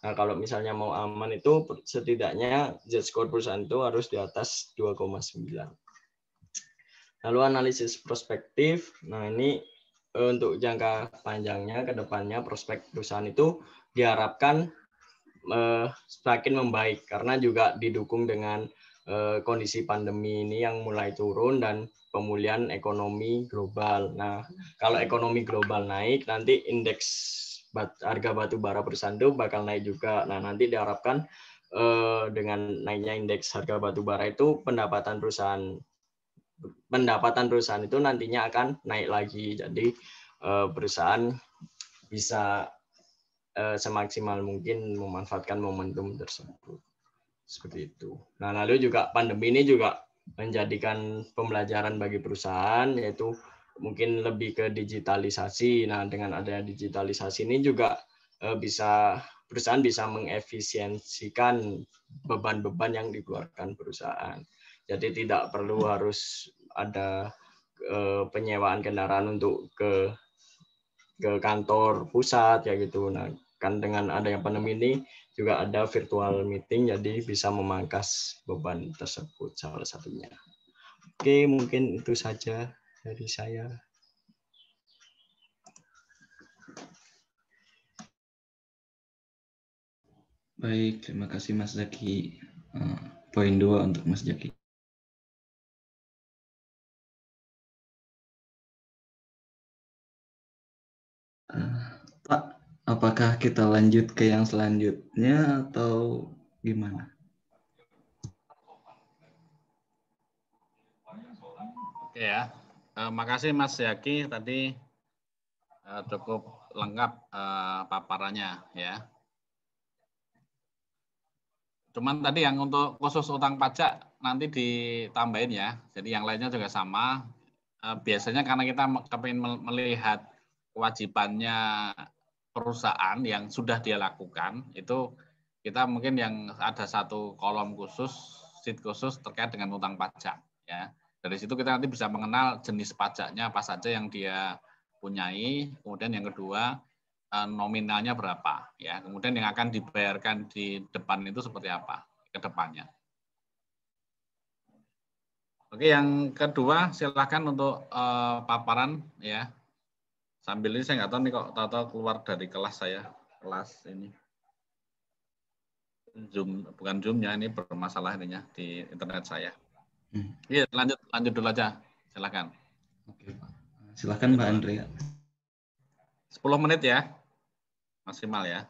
A: Nah, kalau misalnya mau aman itu setidaknya Z-score perusahaan itu harus di atas 2,9. Lalu analisis prospektif. Nah, ini untuk jangka panjangnya ke depannya prospek perusahaan itu diharapkan semakin membaik karena juga didukung dengan kondisi pandemi ini yang mulai turun dan pemulihan ekonomi global. Nah, kalau ekonomi global naik, nanti indeks harga batu bara perusahaan itu bakal naik juga. Nah, nanti diharapkan dengan naiknya indeks harga batu bara itu pendapatan perusahaan itu nantinya akan naik lagi. Jadi perusahaan bisa semaksimal mungkin memanfaatkan momentum tersebut. Seperti itu. Nah, lalu juga pandemi ini juga menjadikan pembelajaran bagi perusahaan, yaitu mungkin lebih ke digitalisasi. Nah, dengan adanya digitalisasi ini juga perusahaan bisa mengefisiensikan beban-beban yang dikeluarkan perusahaan. Jadi tidak perlu harus ada penyewaan kendaraan untuk ke kantor pusat ya gitu. Nah, kan dengan adanya pandemi ini juga ada virtual meeting, jadi bisa memangkas beban tersebut salah satunya. Oke, mungkin itu saja dari saya.
E: Baik, terima kasih Mas Zaki. Poin 2 untuk Mas Zaki. Pak, apakah kita lanjut ke yang selanjutnya atau gimana?
B: Oke ya, makasih Mas Zaki tadi cukup lengkap paparannya ya. Cuman tadi yang untuk khusus utang pajak nanti ditambahin ya. Jadi yang lainnya juga sama. Biasanya karena kita kepingin melihat kewajibannya perusahaan yang sudah dia lakukan, itu kita mungkin yang ada satu kolom khusus, sheet khusus terkait dengan utang pajak. Ya. Dari situ kita nanti bisa mengenal jenis pajaknya apa saja yang dia punyai. Kemudian yang kedua, nominalnya berapa. Ya. Kemudian yang akan dibayarkan di depan itu seperti apa ke depannya. Oke, yang kedua silakan untuk paparan ya. Sambil ini saya nggak tahu nih kok tahu keluar dari kelas saya, kelas ini. Zoom, bukan Zoom-nya, ini bermasalah ininya di internet saya. Iya, lanjut dulu aja. Silakan.
E: Oke, Pak. Silakan Pak Andrea.
B: 10 menit ya. Maksimal ya.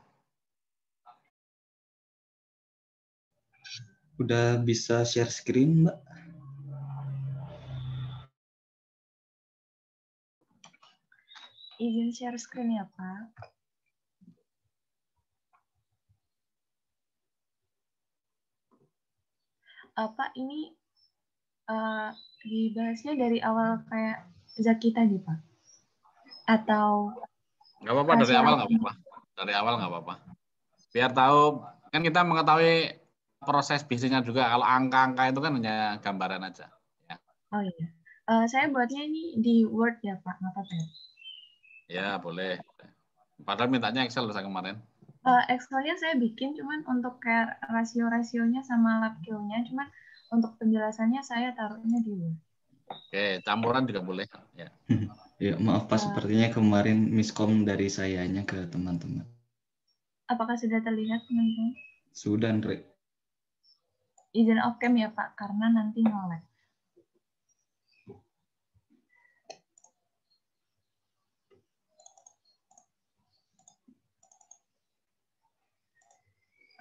E: Udah bisa share screen, Mbak?
C: Izin share screen ya, Pak. Pak, ini dibahasnya dari awal kayak Zaki tadi, Pak? Atau
B: Nggak apa-apa, dari awal nggak apa-apa. Dari awal nggak apa-apa. Biar tahu, kan kita mengetahui proses bisnisnya juga. Kalau angka-angka itu kan hanya gambaran aja. Ya.
C: Oh iya. Saya buatnya ini di Word ya, Pak, nggak apa-apa ya?
B: Ya, boleh. Padahal mintanya Excel saya kemarin.
C: Excelnya saya bikin, cuman untuk kayak rasio-rasionya sama lab kill-nya, cuman untuk penjelasannya saya taruhnya di Word.
B: Oke, campuran juga boleh. Ya.
E: Ya, maaf Pak, sepertinya kemarin miskom dari sayanya ke teman-teman.
C: Apakah sudah terlihat, teman-teman?
E: Sudah, Andre.
C: Izin off cam ya, Pak, karena nanti nge-lag.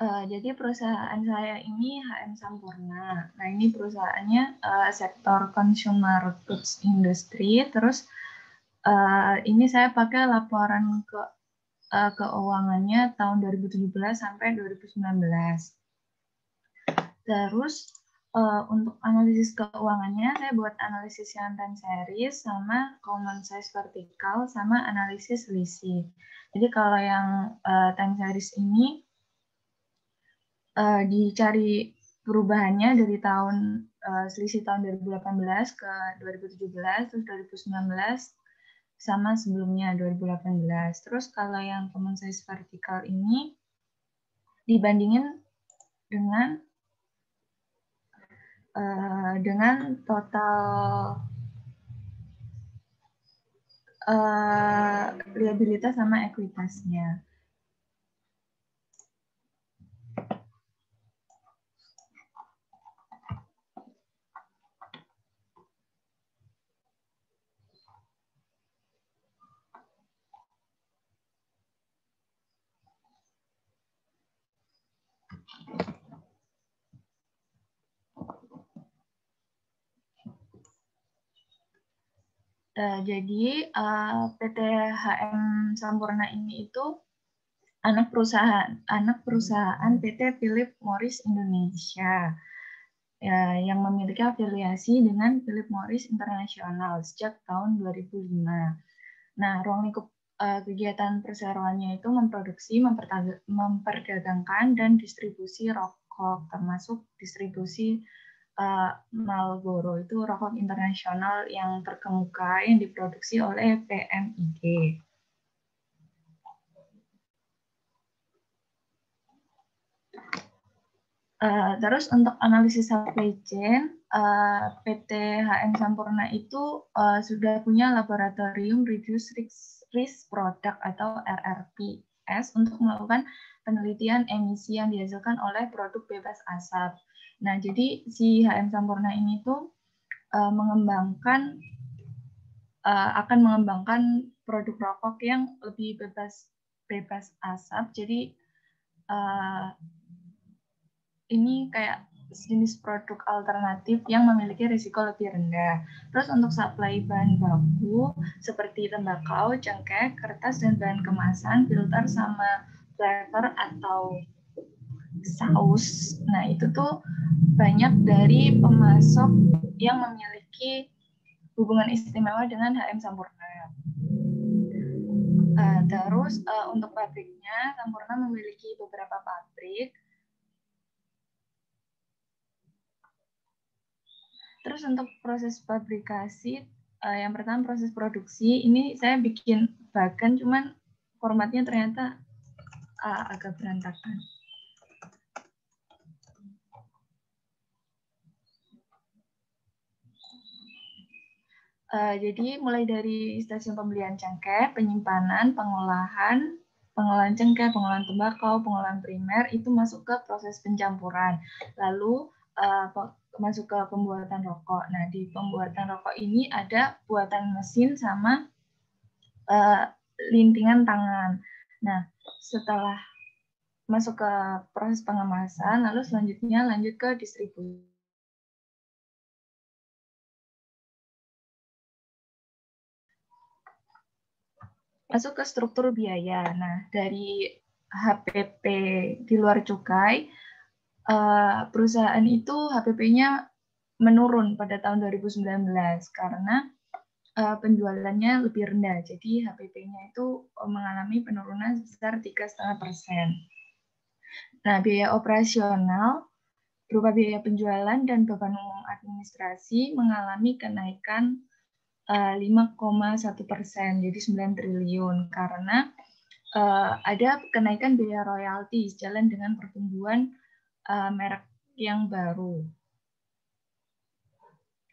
C: Jadi perusahaan saya ini HM Sampurna. Nah, ini perusahaannya sektor consumer goods industry. Terus ini saya pakai laporan keuangannya tahun 2017 sampai 2019. Terus untuk analisis keuangannya, saya buat analisis yang time series sama common size vertikal sama analisis selisih. Jadi kalau yang time series ini dicari perubahannya dari tahun selisih tahun 2018 ke 2017, terus 2019 sama sebelumnya 2018. Terus kalau yang common size vertikal ini dibandingin dengan total liabilitas sama ekuitasnya. Jadi PT HM Sampurna ini itu anak perusahaan PT Philip Morris Indonesia yang memiliki afiliasi dengan Philip Morris International sejak tahun 2005. Nah, ruang lingkup kegiatan perseroannya itu memproduksi, memperdagangkan, dan distribusi rokok, termasuk distribusi Marlboro, itu rokok internasional yang terkemuka yang diproduksi oleh PMIG. Terus untuk analisis supply chain, PT HM Sampurna itu sudah punya laboratorium Reduced Risk Product atau RRPS untuk melakukan penelitian emisi yang dihasilkan oleh produk bebas asap. Nah, jadi si HM Sampurna ini tuh akan mengembangkan produk rokok yang lebih bebas asap. Jadi ini kayak jenis produk alternatif yang memiliki risiko lebih rendah. Terus untuk supply bahan baku seperti tembakau, cengkeh, kertas, dan bahan kemasan, filter, sama flavor atau saus. Nah, itu tuh banyak dari pemasok yang memiliki hubungan istimewa dengan HM Sampurna. Terus untuk pabriknya, Sampurna memiliki beberapa pabrik. Terus untuk proses fabrikasi, yang pertama proses produksi, ini saya bikin bagan, cuman formatnya ternyata agak berantakan. Jadi mulai dari stasiun pembelian cengkeh, penyimpanan, pengolahan cengkeh, pengolahan tembakau, pengolahan primer, itu masuk ke proses pencampuran. Lalu masuk ke pembuatan rokok. Nah, di pembuatan rokok ini ada buatan mesin sama lintingan tangan. Nah, setelah masuk ke proses pengemasan, lalu selanjutnya lanjut ke distribusi. Masuk ke struktur biaya. Nah, dari HPP di luar cukai, perusahaan itu HPP-nya menurun pada tahun 2019 karena penjualannya lebih rendah. Jadi HPP-nya itu mengalami penurunan sebesar 3,5%. Nah, biaya operasional berupa biaya penjualan dan beban umum administrasi mengalami kenaikan 5,1%, jadi 9 triliun karena ada kenaikan biaya royalti sejalan dengan pertumbuhan merek yang baru.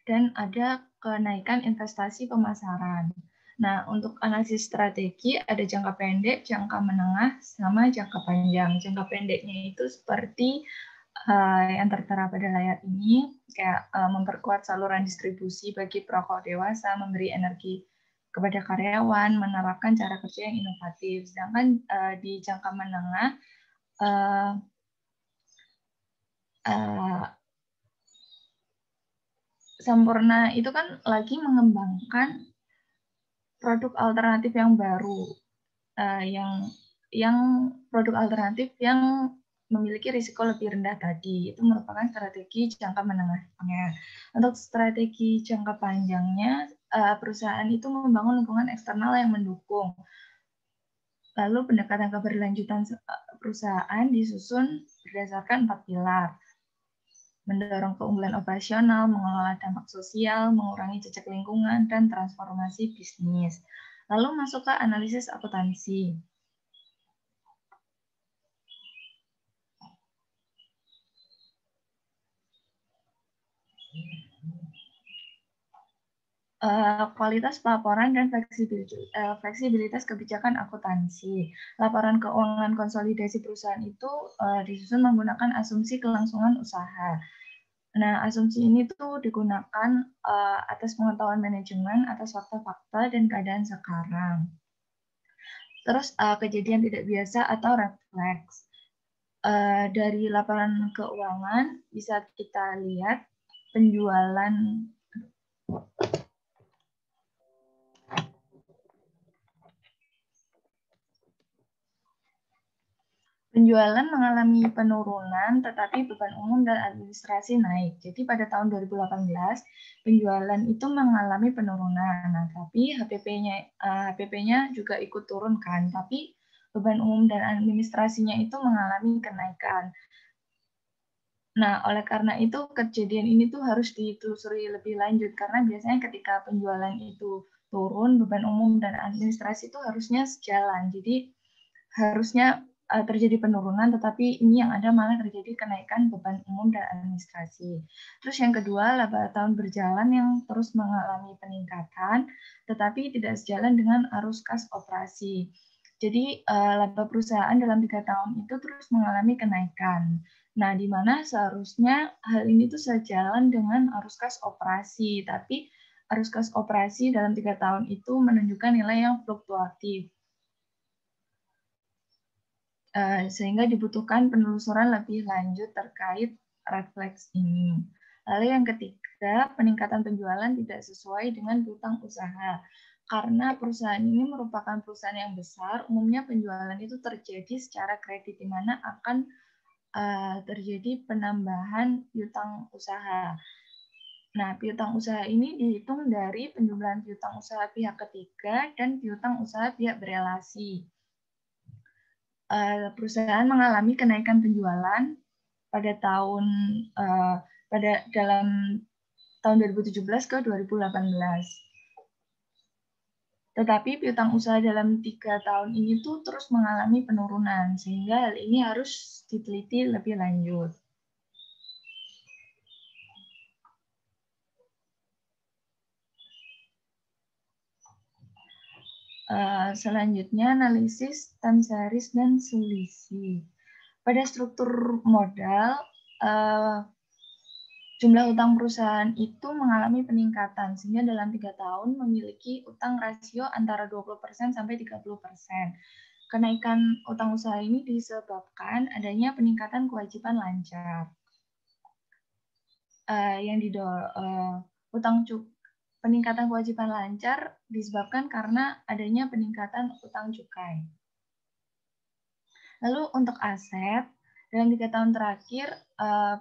C: Dan ada kenaikan investasi pemasaran. Nah, untuk analisis strategi ada jangka pendek, jangka menengah, sama jangka panjang. Jangka pendeknya itu seperti yang tertera pada layar ini, kayak memperkuat saluran distribusi bagi perokok dewasa, memberi energi kepada karyawan, menerapkan cara kerja yang inovatif. Sedangkan di jangka menengah, Sampurna itu kan lagi mengembangkan produk alternatif yang baru, yang produk alternatif yang memiliki risiko lebih rendah tadi. Itu merupakan strategi jangka menengahnya. Untuk strategi jangka panjangnya, perusahaan itu membangun lingkungan eksternal yang mendukung. Lalu pendekatan keberlanjutan perusahaan disusun berdasarkan 4 pilar. Mendorong keunggulan operasional, mengelola dampak sosial, mengurangi jejak lingkungan, dan transformasi bisnis. Lalu masuk ke analisis akuntansi. Kualitas pelaporan dan fleksibilitas kebijakan akuntansi. Laporan keuangan konsolidasi perusahaan itu disusun menggunakan asumsi kelangsungan usaha. Nah, asumsi ini tuh digunakan atas pengetahuan manajemen, atas fakta-fakta dan keadaan sekarang. Terus kejadian tidak biasa atau red flags. Dari laporan keuangan bisa kita lihat penjualan mengalami penurunan, tetapi beban umum dan administrasi naik. Jadi pada tahun 2018, penjualan itu mengalami penurunan. Nah, tapi HPP-nya juga ikut turun kan, tapi beban umum dan administrasinya itu mengalami kenaikan. Nah, oleh karena itu kejadian ini tuh harus ditelusuri lebih lanjut, karena biasanya ketika penjualan itu turun, beban umum dan administrasi itu harusnya sejalan. Jadi harusnya terjadi penurunan, tetapi ini yang ada malah terjadi kenaikan beban umum dan administrasi. Terus yang kedua, laba tahun berjalan yang terus mengalami peningkatan, tetapi tidak sejalan dengan arus kas operasi. Jadi laba perusahaan dalam 3 tahun itu terus mengalami kenaikan. Nah, di mana seharusnya hal ini tuh sejalan dengan arus kas operasi, tapi arus kas operasi dalam 3 tahun itu menunjukkan nilai yang fluktuatif. Sehingga dibutuhkan penelusuran lebih lanjut terkait refleks ini. Lalu yang ketiga, peningkatan penjualan tidak sesuai dengan piutang usaha. Karena perusahaan ini merupakan perusahaan yang besar, umumnya penjualan itu terjadi secara kredit, di mana akan terjadi penambahan piutang usaha. Nah, piutang usaha ini dihitung dari penjumlahan piutang usaha pihak ketiga dan piutang usaha pihak berelasi. Perusahaan mengalami kenaikan penjualan pada dalam tahun 2017 ke 2018. Tetapi piutang usaha dalam 3 tahun ini tuh terus mengalami penurunan, sehingga hal ini harus diteliti lebih lanjut. Selanjutnya analisis time series dan selisih. Pada struktur modal, jumlah utang perusahaan itu mengalami peningkatan, sehingga dalam 3 tahun memiliki utang rasio antara 20% sampai 30%. Kenaikan utang usaha ini disebabkan adanya peningkatan kewajiban lancar. Peningkatan kewajiban lancar disebabkan karena adanya peningkatan utang cukai. Lalu untuk aset, Dalam 3 tahun terakhir,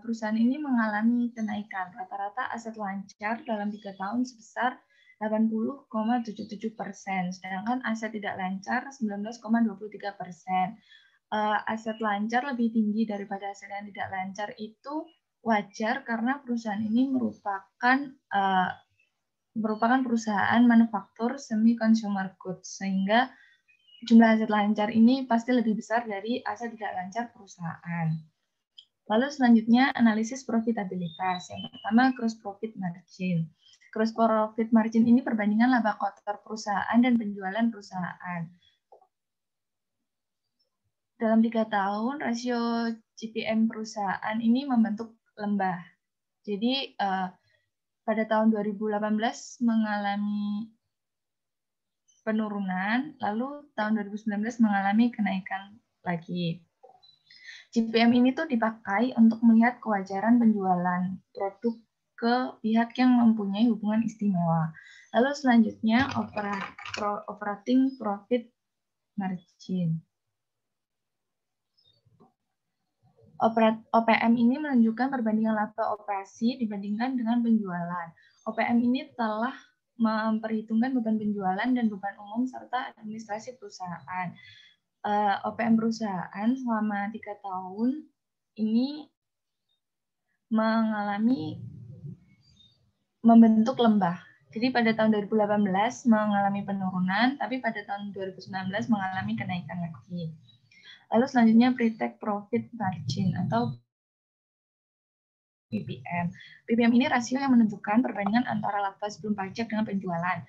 C: perusahaan ini mengalami kenaikan. Rata-rata aset lancar dalam 3 tahun sebesar 80,77%, sedangkan aset tidak lancar 19,23%. Aset lancar lebih tinggi daripada aset yang tidak lancar itu wajar karena perusahaan ini merupakan perusahaan manufaktur semi-consumer goods, sehingga jumlah aset lancar ini pasti lebih besar dari aset tidak lancar perusahaan. Lalu selanjutnya analisis profitabilitas. Yang pertama gross profit margin. Gross profit margin ini perbandingan laba kotor perusahaan dan penjualan perusahaan. Dalam 3 tahun, rasio GPM perusahaan ini membentuk lembah. Jadi pada tahun 2018 mengalami penurunan, lalu tahun 2019 mengalami kenaikan lagi. GPM ini tuh dipakai untuk melihat kewajaran penjualan produk ke pihak yang mempunyai hubungan istimewa. Lalu selanjutnya operating profit margin. OPM ini menunjukkan perbandingan laba operasi dibandingkan dengan penjualan. OPM ini telah memperhitungkan beban penjualan dan beban umum serta administrasi perusahaan. OPM perusahaan selama 3 tahun ini membentuk lembah. Jadi pada tahun 2018 mengalami penurunan, tapi pada tahun 2019 mengalami kenaikan lagi. Lalu selanjutnya pre-tax profit margin atau PPM. PPM ini rasio yang menunjukkan perbandingan antara laba sebelum pajak dengan penjualan.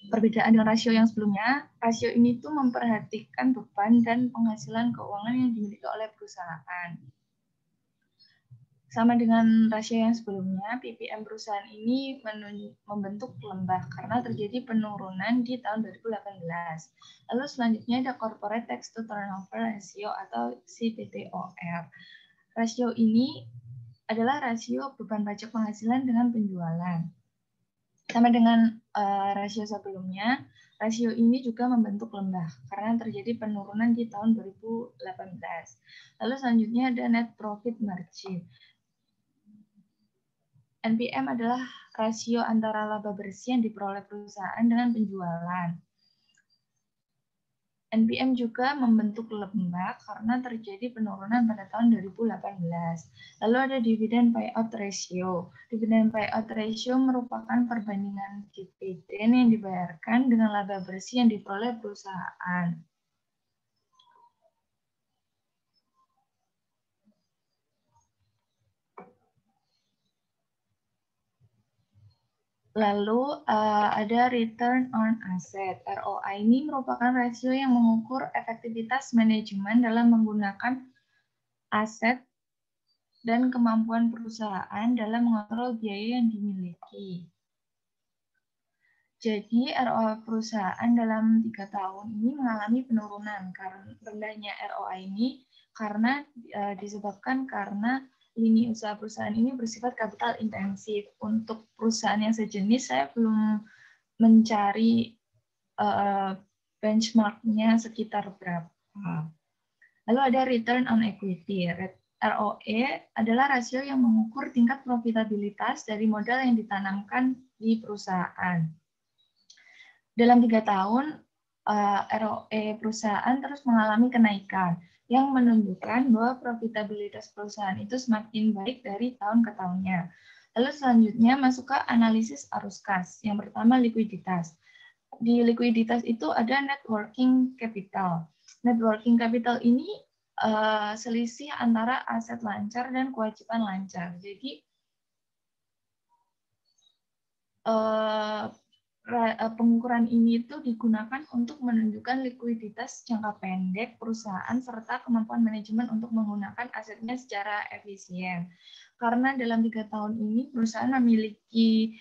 C: Perbedaan dengan rasio yang sebelumnya, rasio ini tuh memperhatikan beban dan penghasilan keuangan yang dimiliki oleh perusahaan. Sama dengan rasio yang sebelumnya, PPM perusahaan ini membentuk lembah karena terjadi penurunan di tahun 2018. Lalu selanjutnya ada corporate tax to turnover ratio atau CTTOR. Rasio ini adalah rasio beban pajak penghasilan dengan penjualan. Sama dengan rasio sebelumnya, rasio ini juga membentuk lembah karena terjadi penurunan di tahun 2018. Lalu selanjutnya ada net profit margin. NPM adalah rasio antara laba bersih yang diperoleh perusahaan dengan penjualan. NPM juga membentuk lembah karena terjadi penurunan pada tahun 2018. Lalu ada dividend payout ratio. Dividend payout ratio merupakan perbandingan dividen yang dibayarkan dengan laba bersih yang diperoleh perusahaan. Lalu ada return on asset. ROA ini merupakan rasio yang mengukur efektivitas manajemen dalam menggunakan aset dan kemampuan perusahaan dalam mengontrol biaya yang dimiliki. Jadi ROA perusahaan dalam 3 tahun ini mengalami penurunan karena rendahnya ROA ini karena disebabkan karena lini usaha perusahaan ini bersifat kapital intensif. Untuk perusahaan yang sejenis saya belum mencari benchmarknya sekitar berapa. Lalu ada return on equity. ROE adalah rasio yang mengukur tingkat profitabilitas dari modal yang ditanamkan di perusahaan. Dalam 3 tahun, ROE perusahaan terus mengalami kenaikan yang menunjukkan bahwa profitabilitas perusahaan itu semakin baik dari tahun ke tahunnya. Lalu selanjutnya masuk ke analisis arus kas. Yang pertama likuiditas. Di likuiditas itu ada net working capital. Net working capital ini selisih antara aset lancar dan kewajiban lancar. Jadi pengukuran ini itu digunakan untuk menunjukkan likuiditas jangka pendek perusahaan serta kemampuan manajemen untuk menggunakan asetnya secara efisien. Karena dalam 3 tahun ini perusahaan memiliki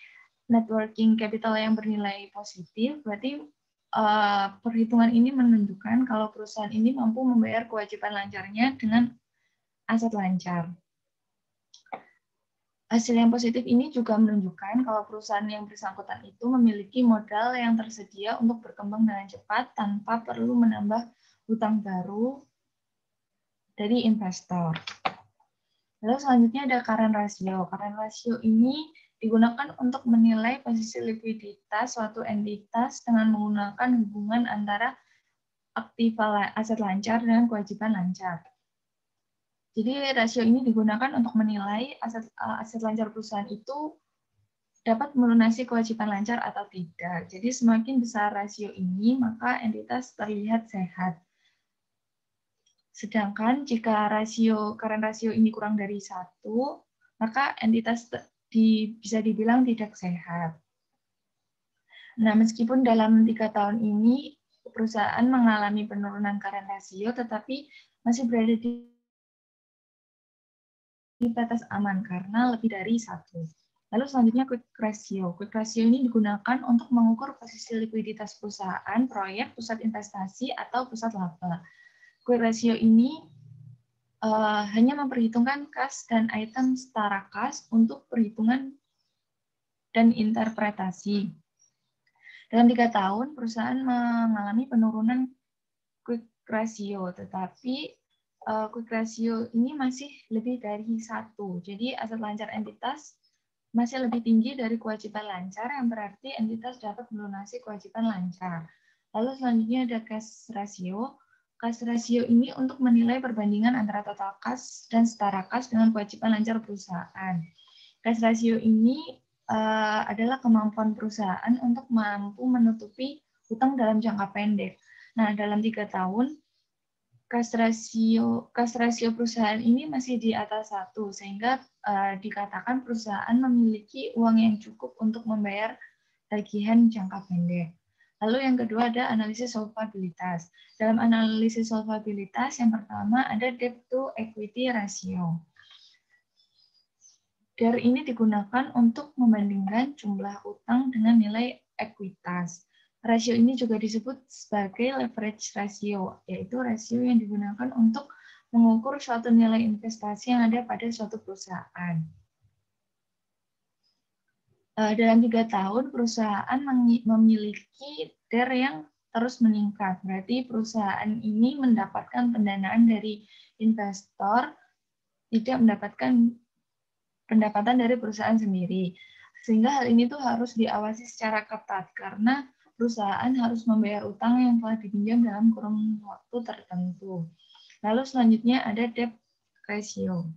C: net working capital yang bernilai positif, berarti perhitungan ini menunjukkan kalau perusahaan ini mampu membayar kewajiban lancarnya dengan aset lancar. Hasil yang positif ini juga menunjukkan kalau perusahaan yang bersangkutan itu memiliki modal yang tersedia untuk berkembang dengan cepat tanpa perlu menambah hutang baru dari investor. Lalu selanjutnya ada current ratio. Current ratio ini digunakan untuk menilai posisi likuiditas suatu entitas dengan menggunakan hubungan antara aktiva aset lancar dengan kewajiban lancar. Jadi rasio ini digunakan untuk menilai aset lancar perusahaan itu dapat melunasi kewajiban lancar atau tidak. Jadi semakin besar rasio ini, maka entitas terlihat sehat. Sedangkan jika current ratio ini kurang dari 1, maka entitas bisa dibilang tidak sehat. Nah, meskipun dalam 3 tahun ini perusahaan mengalami penurunan current ratio, tetapi masih berada di batas aman karena lebih dari 1. Lalu selanjutnya quick ratio. Quick ratio ini digunakan untuk mengukur posisi likuiditas perusahaan, proyek, pusat investasi, atau pusat laba. Quick ratio ini hanya memperhitungkan kas dan item setara kas untuk perhitungan dan interpretasi. Dalam 3 tahun, perusahaan mengalami penurunan quick ratio, tetapi quick ratio ini masih lebih dari 1. Jadi aset lancar entitas masih lebih tinggi dari kewajiban lancar, yang berarti entitas dapat melunasi kewajiban lancar. Lalu selanjutnya ada cash ratio. Cash ratio ini untuk menilai perbandingan antara total kas dan setara kas dengan kewajiban lancar perusahaan. Cash ratio ini adalah kemampuan perusahaan untuk mampu menutupi hutang dalam jangka pendek. Nah, dalam 3 tahun, cash ratio perusahaan ini masih di atas 1, sehingga dikatakan perusahaan memiliki uang yang cukup untuk membayar tagihan jangka pendek. Lalu yang kedua ada analisis solvabilitas. Dalam analisis solvabilitas, yang pertama ada debt to equity ratio. DER ini digunakan untuk membandingkan jumlah utang dengan nilai ekuitas. Rasio ini juga disebut sebagai leverage ratio, yaitu rasio yang digunakan untuk mengukur suatu nilai investasi yang ada pada suatu perusahaan. Dalam 3 tahun, perusahaan memiliki DER yang terus meningkat. Berarti perusahaan ini mendapatkan pendanaan dari investor, tidak mendapatkan pendapatan dari perusahaan sendiri. Sehingga hal ini tuh harus diawasi secara ketat, karena perusahaan harus membayar utang yang telah dipinjam dalam kurun waktu tertentu. Lalu selanjutnya ada debt ratio.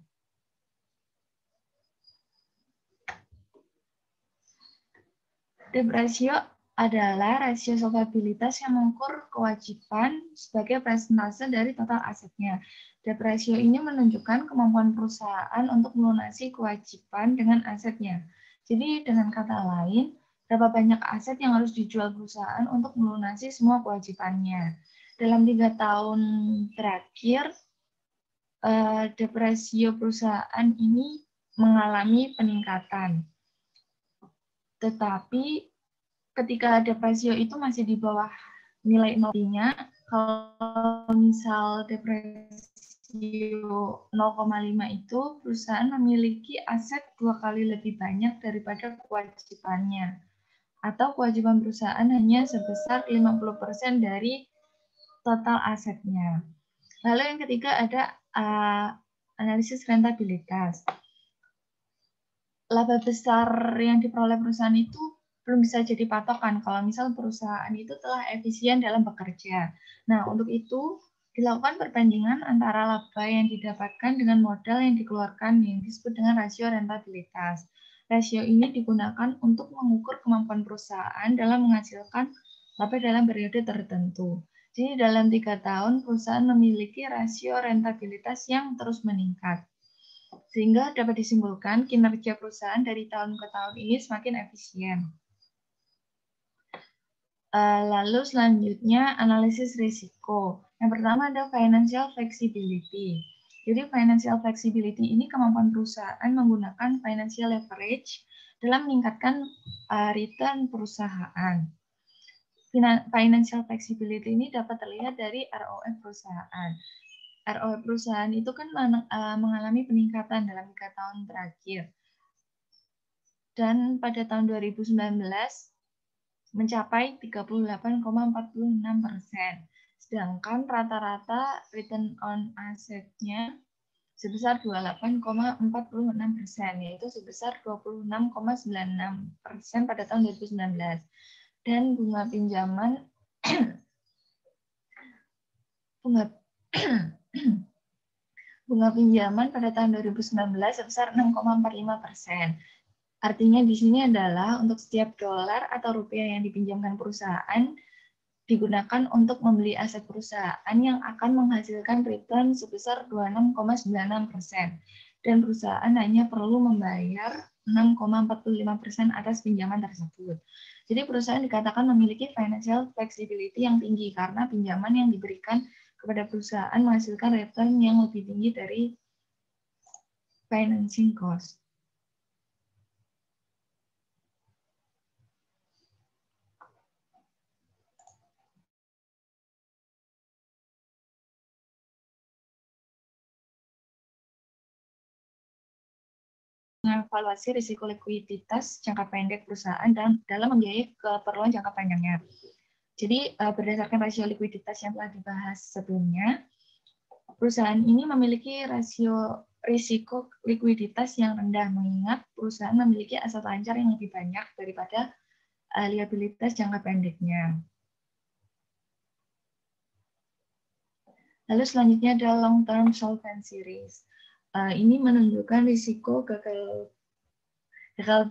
C: Debt ratio adalah rasio solvabilitas yang mengukur kewajiban sebagai persentase dari total asetnya. Debt ratio ini menunjukkan kemampuan perusahaan untuk melunasi kewajiban dengan asetnya. Jadi dengan kata lain, berapa banyak aset yang harus dijual perusahaan untuk melunasi semua kewajibannya. Dalam 3 tahun terakhir, debt ratio perusahaan ini mengalami peningkatan. Tetapi ketika debt ratio itu masih di bawah nilai nolnya, kalau misal debt ratio 0,5 itu, perusahaan memiliki aset 2 kali lebih banyak daripada kewajibannya. Atau kewajiban perusahaan hanya sebesar 50% dari total asetnya. Lalu yang ketiga ada analisis rentabilitas. Laba besar yang diperoleh perusahaan itu belum bisa jadi patokan kalau misal perusahaan itu telah efisien dalam bekerja. Nah, untuk itu dilakukan perbandingan antara laba yang didapatkan dengan modal yang dikeluarkan yang disebut dengan rasio rentabilitas. Rasio ini digunakan untuk mengukur kemampuan perusahaan dalam menghasilkan laba dalam periode tertentu. Jadi dalam 3 tahun perusahaan memiliki rasio rentabilitas yang terus meningkat. Sehingga dapat disimpulkan kinerja perusahaan dari tahun ke tahun ini semakin efisien. Lalu selanjutnya analisis risiko. Yang pertama ada financial flexibility. Jadi financial flexibility ini kemampuan perusahaan menggunakan financial leverage dalam meningkatkan return perusahaan. Financial flexibility ini dapat terlihat dari ROE perusahaan. ROE perusahaan itu kan mengalami peningkatan dalam 3 tahun terakhir. Dan pada tahun 2019 mencapai 38,46%.
F: Sedangkan rata-rata return on asset-nya sebesar 28,46%, yaitu sebesar 26,96% pada tahun 2019. Dan bunga pinjaman bunga pinjaman pada tahun 2019 sebesar 6,45%. Artinya di sini adalah untuk setiap dolar atau rupiah yang dipinjamkan perusahaan digunakan untuk membeli aset perusahaan yang akan menghasilkan return sebesar 26,96%. Dan perusahaan hanya perlu membayar 6,45% atas pinjaman tersebut. Jadi perusahaan dikatakan memiliki financial flexibility yang tinggi karena pinjaman yang diberikan kepada perusahaan menghasilkan return yang lebih tinggi dari financing cost. Mengevaluasi risiko likuiditas jangka pendek perusahaan dan dalam membiayai keperluan jangka panjangnya. Jadi berdasarkan rasio likuiditas yang telah dibahas sebelumnya, perusahaan ini memiliki rasio risiko likuiditas yang rendah mengingat perusahaan memiliki aset lancar yang lebih banyak daripada liabilitas jangka pendeknya. Lalu selanjutnya ada long term solvency risk. Ini menunjukkan risiko gagal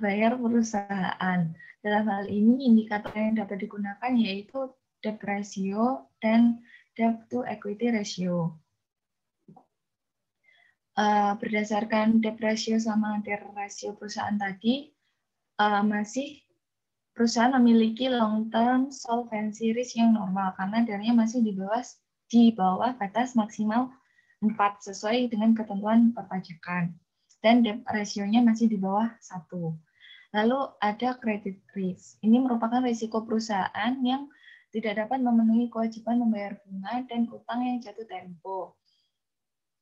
F: bayar perusahaan. Dalam hal ini, indikator yang dapat digunakan yaitu debt ratio dan debt to equity ratio. Berdasarkan debt ratio sama debt ratio perusahaan tadi, perusahaan memiliki long term solvency risk yang normal karena dana masih di bawah batas maksimal 4 sesuai dengan ketentuan perpajakan, dan debt ratio-nya masih di bawah 1. Lalu ada credit risk. Ini merupakan risiko perusahaan yang tidak dapat memenuhi kewajiban membayar bunga dan utang yang jatuh tempo.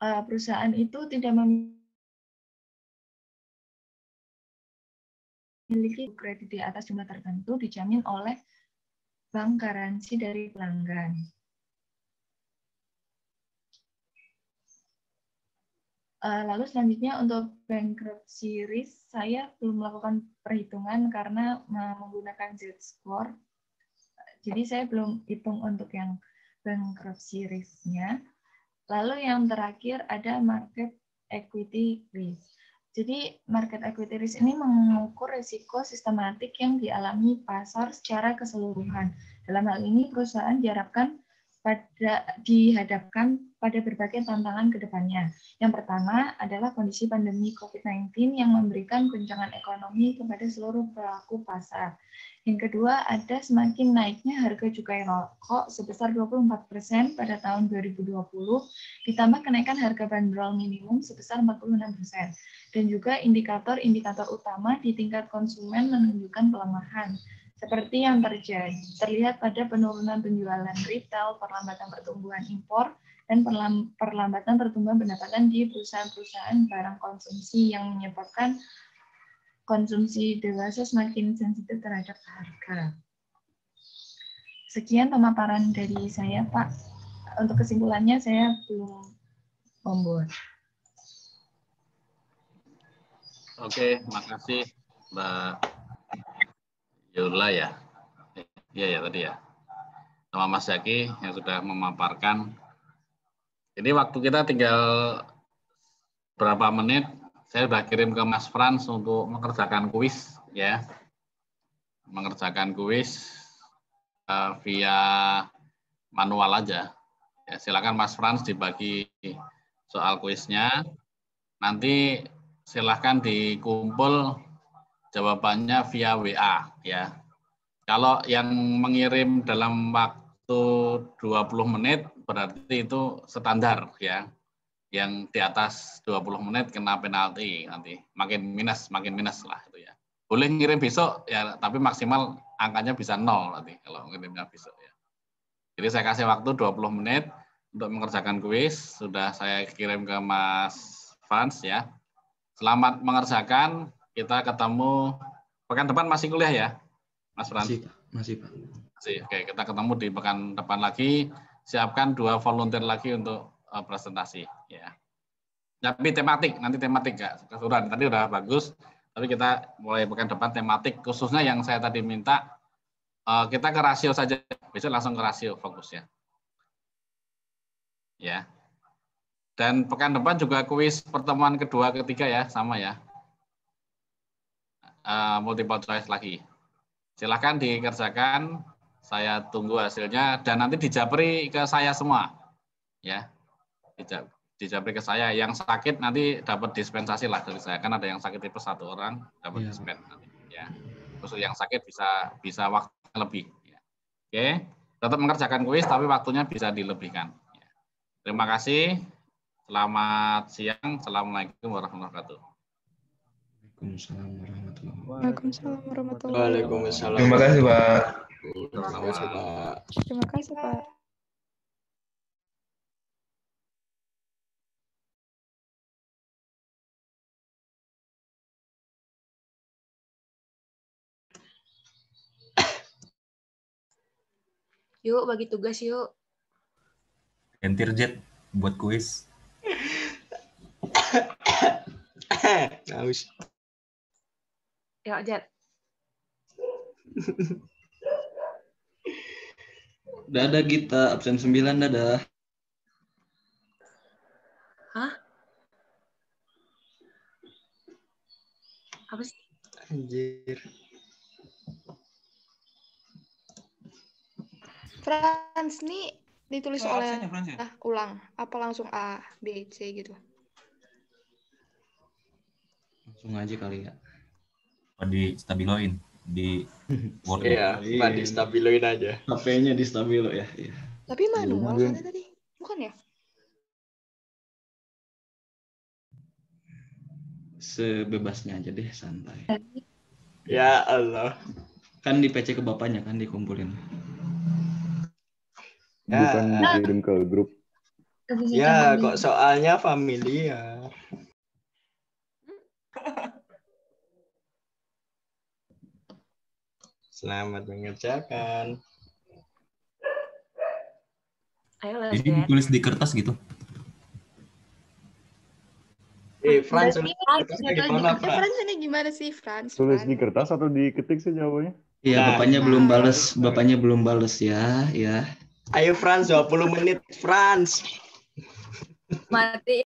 F: Perusahaan itu tidak memiliki kredit di atas jumlah tertentu dijamin oleh bank garansi dari pelanggan. Lalu selanjutnya untuk bankruptcy risk, saya belum melakukan perhitungan karena menggunakan Z-score. Jadi saya belum hitung untuk yang bankruptcy risk-nya. Lalu yang terakhir ada market equity risk. Jadi market equity risk ini mengukur risiko sistematik yang dialami pasar secara keseluruhan. Dalam hal ini perusahaan dihadapkan pada berbagai tantangan ke depannya. Yang pertama adalah kondisi pandemi COVID-19 yang memberikan guncangan ekonomi kepada seluruh pelaku pasar. Yang kedua, ada semakin naiknya harga cukai rokok sebesar 24% pada tahun 2020, ditambah kenaikan harga bandrol minimum sebesar 46%. Dan juga indikator-indikator utama di tingkat konsumen menunjukkan pelemahan, seperti yang terlihat pada penurunan penjualan retail, perlambatan pertumbuhan impor, dan perlambatan pertumbuhan pendapatan di perusahaan-perusahaan barang konsumsi yang menyebabkan konsumsi dewasa semakin sensitif terhadap harga. Sekian pemaparan dari saya, Pak. Untuk kesimpulannya saya belum membuat.
B: Oke, makasih Mbak Yola ya. Iya ya tadi ya. Sama Mas Zaki yang sudah memaparkan. Ini waktu kita tinggal berapa menit. Saya sudah kirim ke Mas Frans untuk mengerjakan kuis ya. Mengerjakan kuis via manual aja. Ya, silakan Mas Frans dibagi soal kuisnya. Nanti silakan dikumpul jawabannya via WA ya. Kalau yang mengirim dalam waktu 20 menit berarti itu standar ya. Yang di atas 20 menit kena penalti nanti. Makin minus lah itu ya. Boleh ngirim besok ya, tapi maksimal angkanya bisa 0 nanti kalau ngirimnya besok ya. Jadi saya kasih waktu 20 menit untuk mengerjakan kuis. Sudah saya kirim ke Mas Frans ya. Selamat mengerjakan. Kita ketemu pekan depan masih kuliah ya, Mas Frans?
E: Masih Pak.
B: Masih. Oke, kita ketemu di pekan depan lagi. siapkan 2 volunteer lagi untuk presentasi ya. Tapi tematik, nanti tematik nggak keseluruhan. Tadi udah bagus, tapi kita mulai pekan depan tematik, khususnya yang saya tadi minta, kita ke rasio saja, besok langsung ke rasio fokusnya. Ya. Dan pekan depan juga kuis pertemuan kedua, ketiga ya, sama ya. Multiple choice lagi. Silakan dikerjakan, saya tunggu hasilnya, dan nanti dijabri ke saya semua. Ya. Dijabri ke saya, yang sakit nanti dapat dispensasi lah dari saya, kan ada yang sakit tipes 1 orang dapat dispens nanti ya. Khusus yang sakit bisa waktu lebih ya. Oke, tetap mengerjakan kuis tapi waktunya bisa dilebihkan ya. Terima kasih, selamat siang, assalamualaikum warahmatullahi wabarakatuh.
G: Waalaikumsalam warahmatullahi
A: Waalaikumsalam.
E: Terima kasih, Pak.
A: Terima kasih, Pak.
G: Terima kasih, Pak.
C: Yuk, bagi tugas yuk.
D: Ganti Jet buat kuis.
A: Haus.
C: Yuk, Jet.
E: Dadah Gita, absen 9, dadah.
C: Hah? Apa sih?
A: Anjir.
G: Frans, nih ditulis oleh
B: Absennya, Frans, ya?
G: ulang. Apa langsung A, B, C gitu?
E: Langsung aja kali ya.
D: Di stabiloin di Word.
A: Iya, Pak, distabiloin aja.
E: HP-nya di stabilo ya. Iya.
G: Tapi manual katanya tadi. Bukan ya?
E: Sebebasnya aja deh, santai.
A: Ya Allah.
E: Kan di PC ke bapaknya kan dikumpulin.
A: Ya.
H: Bukan dikirim ke grup.
A: Ya, kok soalnya familiar. Selamat mengerjakan.
C: Ayo,
D: Jadi
C: Jet.
D: ditulis di kertas gitu.
A: Frans, kertasnya gimana, Frans?
G: Frans ini gimana sih, Frans?
H: Tulis di kertas atau diketik sih jawabannya?
E: Iya,
A: Nah.
E: bapaknya belum bales ya, ya.
A: Ayo Frans, 20 menit Frans.
C: Mati.